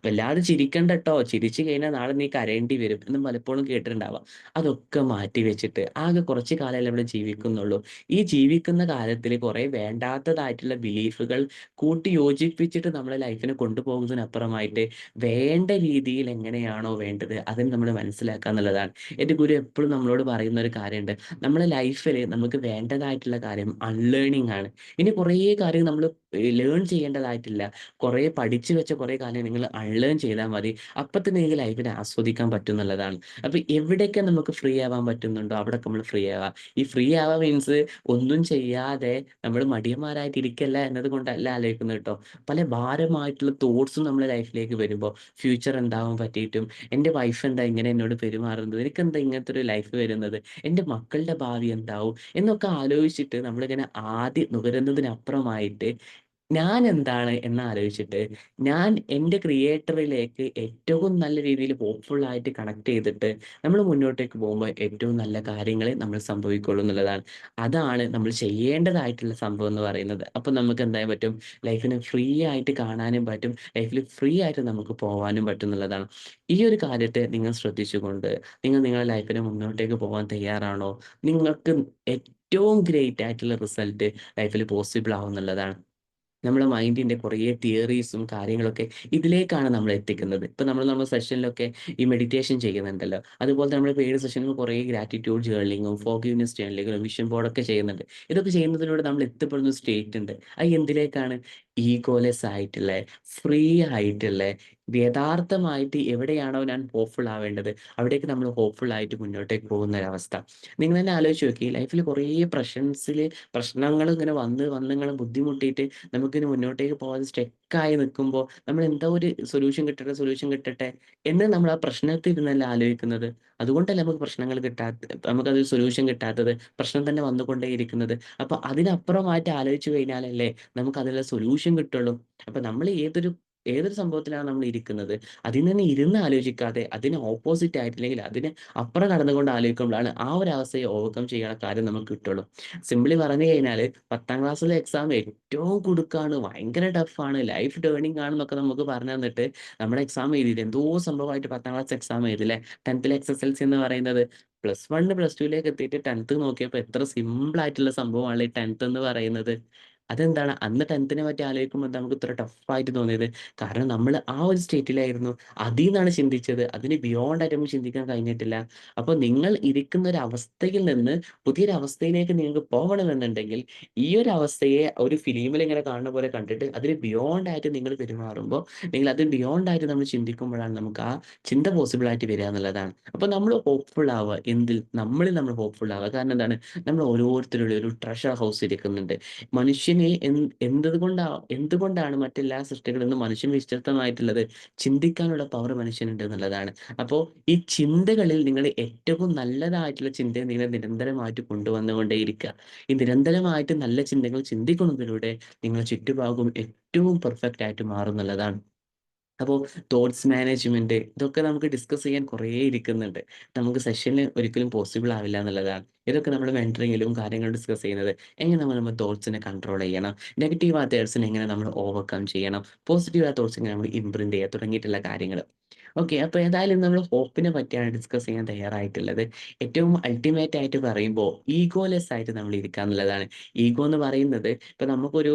വല്ലാതെ ചിരിക്കണ്ട ട്ടോ. ചിരിച്ചു കഴിഞ്ഞാൽ നാളെ നീ കരയേണ്ടി വരും എന്നും പലപ്പോഴും കേട്ടിട്ടുണ്ടാവാം. അതൊക്കെ മാറ്റി വെച്ചിട്ട് ആകെ കുറച്ച് കാലമല്ലേ ഇവിടെ ജീവിക്കുന്നുള്ളൂ. ഈ ജീവിക്കുന്ന കാലത്തിൽ കുറെ വേണ്ടാത്തതായിട്ടുള്ള ബിലീഫുകൾ കൂട്ടി യോജിപ്പിച്ചിട്ട് നമ്മളെ ലൈഫിനെ കൊണ്ടുപോകുന്നതിനപ്പുറമായിട്ട് വേണ്ട രീതിയിൽ എങ്ങനെയാണോ വേണ്ടത് അതിന് നമ്മൾ മനസ്സിലാക്കുക എന്നുള്ളതാണ്. എൻ്റെ ഗുരു എപ്പോഴും നമ്മളോട് പറയുന്ന ഒരു കാര്യമുണ്ട്. നമ്മളെ ലൈഫിൽ നമുക്ക് വേണ്ടതായിട്ടുള്ള കാര്യം അൺലേണിംഗ് ആണ്. ഇനി കുറേ കാര്യം നമ്മൾ ലേൺ ചെയ്യേണ്ടതായിട്ടില്ല. കുറേ പഠിച്ചു വെച്ച കുറേ കാര്യം നിങ്ങൾ അൺലേൺ ചെയ്താൽ മതി. അപ്പൊ തന്നെ നിങ്ങൾക്ക് ലൈഫിനെ ആസ്വദിക്കാൻ പറ്റും എന്നുള്ളതാണ്. അപ്പൊ എവിടെയൊക്കെ നമുക്ക് ഫ്രീ ആവാൻ പറ്റുന്നുണ്ടോ അവിടെയൊക്കെ നമ്മൾ ഫ്രീ ആവാം. ഈ ഫ്രീ ആവാ മീൻസ് ഒന്നും ചെയ്യാതെ നമ്മൾ മടിയന്മാരായിട്ട് ഇരിക്കല്ല എന്നത് കൊണ്ടല്ല ആലോചിക്കുന്നത് കേട്ടോ. പല ഭാരമായിട്ടുള്ള തോട്ട്സും നമ്മുടെ ലൈഫിലേക്ക് വരുമ്പോൾ, ഫ്യൂച്ചർ എന്താവാൻ പറ്റിയിട്ടും, എൻ്റെ വൈഫ് എന്താ ഇങ്ങനെ എന്നോട് പെരുമാറുന്നത്, എനിക്കെന്താ ഇങ്ങനത്തെ ഒരു ലൈഫ് വരുന്നത്, എൻ്റെ മക്കളുടെ ഭാവി എന്താവും എന്നൊക്കെ ആലോചിച്ചിട്ട് നമ്മളിങ്ങനെ ആദ്യം നുകരുന്നതിനപ്പുറമായിട്ട് ഞാൻ എന്താണ് എന്ന് ആലോചിച്ചിട്ട്, ഞാൻ എൻ്റെ ക്രിയേറ്ററിലേക്ക് ഏറ്റവും നല്ല രീതിയിൽ ഹോപ്പ്ഫുൾ ആയിട്ട് കണക്ട് ചെയ്തിട്ട് നമ്മൾ മുന്നോട്ടേക്ക് പോകുമ്പോൾ ഏറ്റവും നല്ല കാര്യങ്ങളെ നമ്മൾ സംഭവിക്കുള്ളൂ എന്നുള്ളതാണ്. അതാണ് നമ്മൾ ചെയ്യേണ്ടതായിട്ടുള്ള സംഭവം എന്ന് പറയുന്നത്. അപ്പം നമുക്ക് എന്തായാലും പറ്റും, ലൈഫിനെ ഫ്രീ ആയിട്ട് കാണാനും പറ്റും, ലൈഫിൽ ഫ്രീ ആയിട്ട് നമുക്ക് പോകാനും പറ്റും എന്നുള്ളതാണ്. ഈ ഒരു കാര്യത്തെ നിങ്ങൾ ശ്രദ്ധിച്ചുകൊണ്ട് നിങ്ങൾ നിങ്ങളുടെ ലൈഫിനെ മുന്നോട്ടേക്ക് പോകാൻ തയ്യാറാണോ? നിങ്ങൾക്ക് ഏറ്റവും ഗ്രേറ്റ് ആയിട്ടുള്ള റിസൾട്ട് ലൈഫിൽ പോസിബിൾ ആവും എന്നുള്ളതാണ്. നമ്മുടെ മൈൻഡിന്റെ കുറേ തിയറീസും കാര്യങ്ങളൊക്കെ ഇതിലേക്കാണ് നമ്മൾ എത്തിക്കുന്നത്. ഇപ്പൊ നമ്മുടെ സെഷനിലൊക്കെ ഈ മെഡിറ്റേഷൻ ചെയ്യുന്നുണ്ടല്ലോ, അതുപോലെ തന്നെ നമ്മുടെ പെയ്ഡ് സെഷനിൽ കുറേ ഗ്രാറ്റിറ്റ്യൂഡ് ജേർണലിങ്ങും ഫോർഗിവ്നെസ് ജേർണലിങ്ങും വിഷൻ ബോർഡൊക്കെ ചെയ്യുന്നുണ്ട്. ഇതൊക്കെ ചെയ്യുന്നതിലൂടെ നമ്മൾ എത്തപ്പെടുന്ന സ്റ്റേറ്റ് ഉണ്ട്. അത് എന്തിലേക്കാണ്? ഈഗോലെസ് ആയിട്ടുള്ള, ഫ്രീ ആയിട്ടുള്ള, യഥാർത്ഥമായിട്ട് എവിടെയാണോ ഞാൻ ഹോപ്പ്ഫുൾ ആവേണ്ടത് അവിടേക്ക് നമ്മൾ ഹോപ്പ്ഫുൾ ആയിട്ട് മുന്നോട്ടേക്ക് പോകുന്ന ഒരവസ്ഥ. നിങ്ങൾ തന്നെ ആലോചിച്ച് നോക്കി, ലൈഫിൽ കുറേ പ്രശ്നങ്ങൾ ഇങ്ങനെ വന്ന് വന്ന് ഇങ്ങനെ ബുദ്ധിമുട്ടിയിട്ട് നമുക്കിനി മുന്നോട്ടേക്ക് പോകാതെ സ്റ്റെക്കായി നിൽക്കുമ്പോൾ നമ്മൾ എന്താ ഒരു സൊല്യൂഷൻ കിട്ടട്ടെ എന്ന് നമ്മൾ ആ പ്രശ്നത്തിൽ ഇരുന്നല്ല ആലോചിക്കുന്നത്. അതുകൊണ്ടല്ലേ നമുക്ക് പ്രശ്നങ്ങൾ നമുക്കത് സൊല്യൂഷൻ കിട്ടാത്തത്, പ്രശ്നം തന്നെ വന്നുകൊണ്ടേയിരിക്കുന്നത്. അപ്പൊ അതിനപ്പുറമായിട്ട് ആലോചിച്ചു കഴിഞ്ഞാലല്ലേ നമുക്ക് അതിനുള്ള സൊല്യൂഷൻ കിട്ടുള്ളൂ. അപ്പൊ നമ്മൾ ഏതൊരു സംഭവത്തിലാണ് നമ്മൾ ഇരിക്കുന്നത്, അതിൽ നിന്ന് ഇരുന്ന് ആലോചിക്കാതെ അതിന് ഓപ്പോസിറ്റ് ആയിട്ട് അല്ലെങ്കിൽ അതിന് അപ്പുറം കടന്നുകൊണ്ട് ആലോചിക്കുമ്പോഴാണ് ആ ഒരു അവസ്ഥയെ ഓവർകം ചെയ്യാനുള്ള കാര്യം നമുക്ക് കിട്ടുള്ളൂ. സിംപിളി പറഞ്ഞു കഴിഞ്ഞാൽ 10ാം ക്ലാസ്സിലെ എക്സാം ഏറ്റവും കുടുക്കാണ്, ഭയങ്കര ടഫാണ്, ലൈഫ് ടേണിംഗ് ആണെന്നൊക്കെ നമുക്ക് പറഞ്ഞു തന്നിട്ട് നമ്മുടെ എക്സാം എഴുതിയിട്ട് എന്തോ സംഭവമായിട്ട് 10ാം ക്ലാസ് എക്സാം എഴുതില്ലേ, 10th SSLC എന്ന് പറയുന്നത്. +1 +2ലേക്ക് എത്തിയിട്ട് 10th നോക്കിയപ്പോൾ എത്ര സിമ്പിൾ ആയിട്ടുള്ള സംഭവമാണ് ഈ 10th എന്ന് പറയുന്നത്. അതെന്താണ് അന്ന് 10th പറ്റി ആലോചിക്കുമ്പോൾ എന്താ നമുക്ക് ഇത്ര ടഫായിട്ട് തോന്നിയത്? കാരണം നമ്മൾ ആ ഒരു സ്റ്റേറ്റിലായിരുന്നു. അതിൽ നിന്നാണ് ചിന്തിച്ചത്. അതിന് ബിയോണ്ട് ആയിട്ട് നമുക്ക് ചിന്തിക്കാൻ കഴിഞ്ഞിട്ടില്ല. അപ്പോൾ നിങ്ങൾ ഇരിക്കുന്ന ഒരു അവസ്ഥയിൽ നിന്ന് പുതിയൊരു അവസ്ഥയിലേക്ക് നിങ്ങൾക്ക് പോകണമെന്നുണ്ടെങ്കിൽ ഈ ഒരു അവസ്ഥയെ ഒരു ഫിലിമിൽ ഇങ്ങനെ കാണുന്ന പോലെ കണ്ടിട്ട് അതിന് ബിയോണ്ട് ആയിട്ട് നിങ്ങൾ പെരുമാറുമ്പോൾ, അല്ലെങ്കിൽ അത് ബിയോണ്ട് ആയിട്ട് നമ്മൾ ചിന്തിക്കുമ്പോഴാണ് നമുക്ക് ആ ചിന്ത പോസിബിൾ ആയിട്ട് വരിക എന്നുള്ളതാണ്. അപ്പോൾ നമ്മൾ ഹോപ്പ്ഫുൾ ആവുക, നമ്മൾ ഹോപ്പ്ഫുൾ ആവുക. കാരണം എന്താണ്, നമ്മൾ ഓരോരുത്തരുടെ ഒരു ട്രഷർ ഹൗസ് ഇരിക്കുന്നുണ്ട്. മനുഷ്യനെ എന്തുകൊണ്ടാണ് മറ്റെല്ലാ സൃഷ്ടികളിൽ നിന്നും മനുഷ്യൻ വ്യത്യസ്തമായിട്ടുള്ളത്? ചിന്തിക്കാനുള്ള പവർ മനുഷ്യനുണ്ട് എന്നുള്ളതാണ്. അപ്പോൾ ഈ ചിന്തകളിൽ നിങ്ങൾ ഏറ്റവും നല്ലതായിട്ടുള്ള ചിന്തയെ നിങ്ങൾ നിരന്തരമായിട്ട് കൊണ്ടുവന്നുകൊണ്ടേയിരിക്കുക. ഈ നിരന്തരമായിട്ട് നല്ല ചിന്തകൾ ചിന്തിക്കുന്നതിലൂടെ നിങ്ങളുടെ ചുറ്റുപാടും ഏറ്റവും പെർഫെക്റ്റ് ആയിട്ട് മാറും എന്നുള്ളതാണ്. അപ്പോൾ തോട്ട്സ് മാനേജ്മെന്റ് ഇതൊക്കെ നമുക്ക് ഡിസ്കസ് ചെയ്യാൻ കുറേ ഇരിക്കുന്നുണ്ട്. നമുക്ക് സെഷനിൽ ഒരിക്കലും പോസിബിൾ ആവില്ല എന്നുള്ളതാണ്. ഇതൊക്കെ നമ്മൾ മെന്ററിങ്ങിലും കാര്യങ്ങൾ ഡിസ്കസ് ചെയ്യുന്നത്. എങ്ങനെ നമ്മൾ തോട്ട്സിനെ കൺട്രോൾ ചെയ്യണം, നെഗറ്റീവ് ആ തോട്ട്സിനെ എങ്ങനെ നമ്മൾ ഓവർകം ചെയ്യണം, പോസിറ്റീവ് ആ തോട്ട്സ് എങ്ങനെ നമ്മൾ ഇംപ്രൂവ് ചെയ്യുക തുടങ്ങിയിട്ടുള്ള കാര്യങ്ങൾ. ഓക്കെ, അപ്പോൾ ഏതായാലും നമ്മൾ ഹോപ്പിനെ പറ്റിയാണ് ഡിസ്കസ് ചെയ്യാൻ തയ്യാറായിട്ടുള്ളത്. ഏറ്റവും അൾട്ടിമേറ്റ് ആയിട്ട് പറയുമ്പോൾ ഈഗോലെസ് ആയിട്ട് നമ്മൾ ഇരിക്കുക എന്നുള്ളതാണ്. ഈഗോ എന്ന് പറയുന്നത്, ഇപ്പൊ നമുക്കൊരു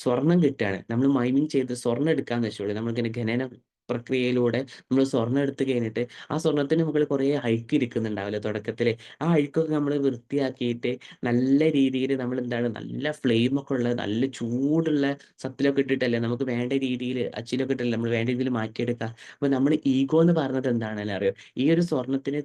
സ്വർണം കിട്ടുകയാണ്, നമ്മൾ മൈനിങ് ചെയ്ത് സ്വർണ്ണം എടുക്കാന്ന് വെച്ചോളൂ. നമ്മളിങ്ങനെ ഖനന പ്രക്രിയയിലൂടെ നമ്മൾ സ്വർണ്ണം എടുത്ത് കഴിഞ്ഞിട്ട് ആ സ്വർണത്തിന് മുകളിൽ കുറേ അഴുക്ക് ഇരിക്കുന്നുണ്ടാവില്ല തുടക്കത്തിൽ. ആ അഴുക്കൊക്കെ നമ്മൾ വൃത്തിയാക്കിയിട്ട് നല്ല രീതിയിൽ നമ്മൾ എന്താണ്, നല്ല ഫ്ലെയിം ഒക്കെ ഉള്ള നല്ല ചൂടുള്ള സത്തിലൊക്കെ ഇട്ടിട്ടല്ലേ നമുക്ക് വേണ്ട രീതിയിൽ, അച്ചിലൊക്കെ ഇട്ടല്ലേ നമ്മൾ വേണ്ട രീതിയിൽ മാറ്റിയെടുക്കുക. അപ്പൊ നമ്മൾ ഈഗോ എന്ന് പറയുന്നത് എന്താണെന്ന് അറിയോ? ഈ ഒരു സ്വർണത്തിന്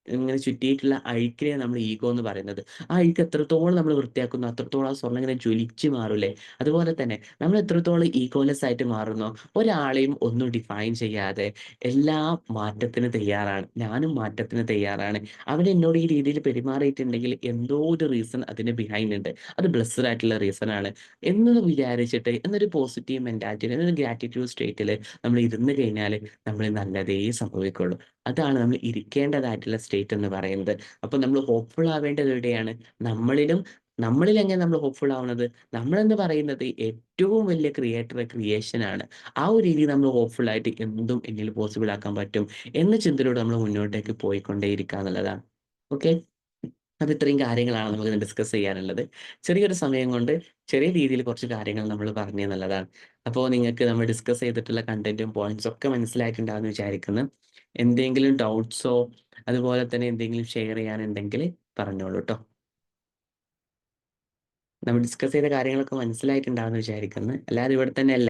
ഇങ്ങനെ ചുറ്റിയിട്ടുള്ള അഴുക്കിനെ നമ്മൾ ഈഗോ എന്ന് പറയുന്നത്. ആ അഴുക്ക് എത്രത്തോളം നമ്മൾ വൃത്തിയാക്കുന്നു അത്രത്തോളം ആ സ്വർണ്ണം ഇങ്ങനെ ജ്വലിച്ച് മാറൂലേ? അതുപോലെ തന്നെ നമ്മൾ എത്രത്തോളം ഈഗോലെസ് ആയിട്ട് മാറുന്നോ, ഒരാളെയും ഒന്നും ഡിഫൈൻ ചെയ്യാതെ എല്ലാം മാറ്റത്തിന് തയ്യാറാണ്. ഞാനും മാറ്റത്തിന് തയ്യാറാണ്. അവൻ എന്നോട് ഈ രീതിയിൽ പെരുമാറിയിട്ടുണ്ടെങ്കിൽ എന്തോ ഒരു റീസൺ അതിന് ബിഹൈൻഡ് ഉണ്ട്. അത് ബ്ലെസ്ഡ് ആയിട്ടുള്ള റീസൺ ആണ് എന്ന് വിചാരിച്ചിട്ട്, എന്നൊരു പോസിറ്റീവ് മെന്റാലിറ്റി, എന്നൊരു ഗ്രാറ്റിറ്റ്യൂഡ് സ്റ്റേറ്റിൽ നമ്മൾ ഇരുന്ന് കഴിഞ്ഞാൽ നമ്മൾ നല്ലതേ സംഭവിക്കുള്ളൂ. അതാണ് നമ്മൾ ഇരിക്കേണ്ടതായിട്ടുള്ള സ്റ്റേറ്റ് എന്ന് പറയുന്നത്. അപ്പൊ നമ്മൾ ഹോപ്പ്ഫുൾ ആവേണ്ടത് എവിടെയാണ്? നമ്മളിലും. നമ്മളിൽ എങ്ങനെ നമ്മൾ ഹോപ്പ്ഫുൾ ആവുന്നത്? നമ്മളെന്ന് പറയുന്നത് ഏറ്റവും വലിയ ക്രിയേഷൻ ആണ്. ആ ഒരു രീതിയിൽ നമ്മൾ ഹോപ്പ്ഫുൾ ആയിട്ട് എന്തും എന്നിൽ പോസിബിൾ ആക്കാൻ പറ്റും എന്ന ചിന്തയിലൂടെ നമ്മൾ മുന്നോട്ടേക്ക് പോയിക്കൊണ്ടേയിരിക്കുക എന്നുള്ളതാണ്. ഓക്കെ, അപ്പൊ ഇത്രയും കാര്യങ്ങളാണ് നമുക്ക് ഡിസ്കസ് ചെയ്യാനുള്ളത്. ചെറിയൊരു സമയം കൊണ്ട് ചെറിയ രീതിയിൽ കുറച്ച് കാര്യങ്ങൾ നമ്മൾ പറഞ്ഞു എന്നുള്ളതാണ്. അപ്പോൾ നിങ്ങൾക്ക് നമ്മൾ ഡിസ്കസ് ചെയ്തിട്ടുള്ള കണ്ടന്റും പോയിന്റ്സും ഒക്കെ മനസ്സിലായിട്ടുണ്ടാകുമെന്ന് വിചാരിക്കുന്നു. എന്തെങ്കിലും ഡൗട്ട്സോ അതുപോലെ തന്നെ എന്തെങ്കിലും ഷെയർ ചെയ്യാനുണ്ടെങ്കിൽ പറഞ്ഞോളൂ ട്ടോ. നമ്മൾ ഡിസ്കസ് ചെയ്ത കാര്യങ്ങളൊക്കെ മനസ്സിലായിട്ടുണ്ടാകുമെന്ന് വിചാരിക്കുന്നു. എല്ലാവരും ഇവിടെ തന്നെ അല്ലേ?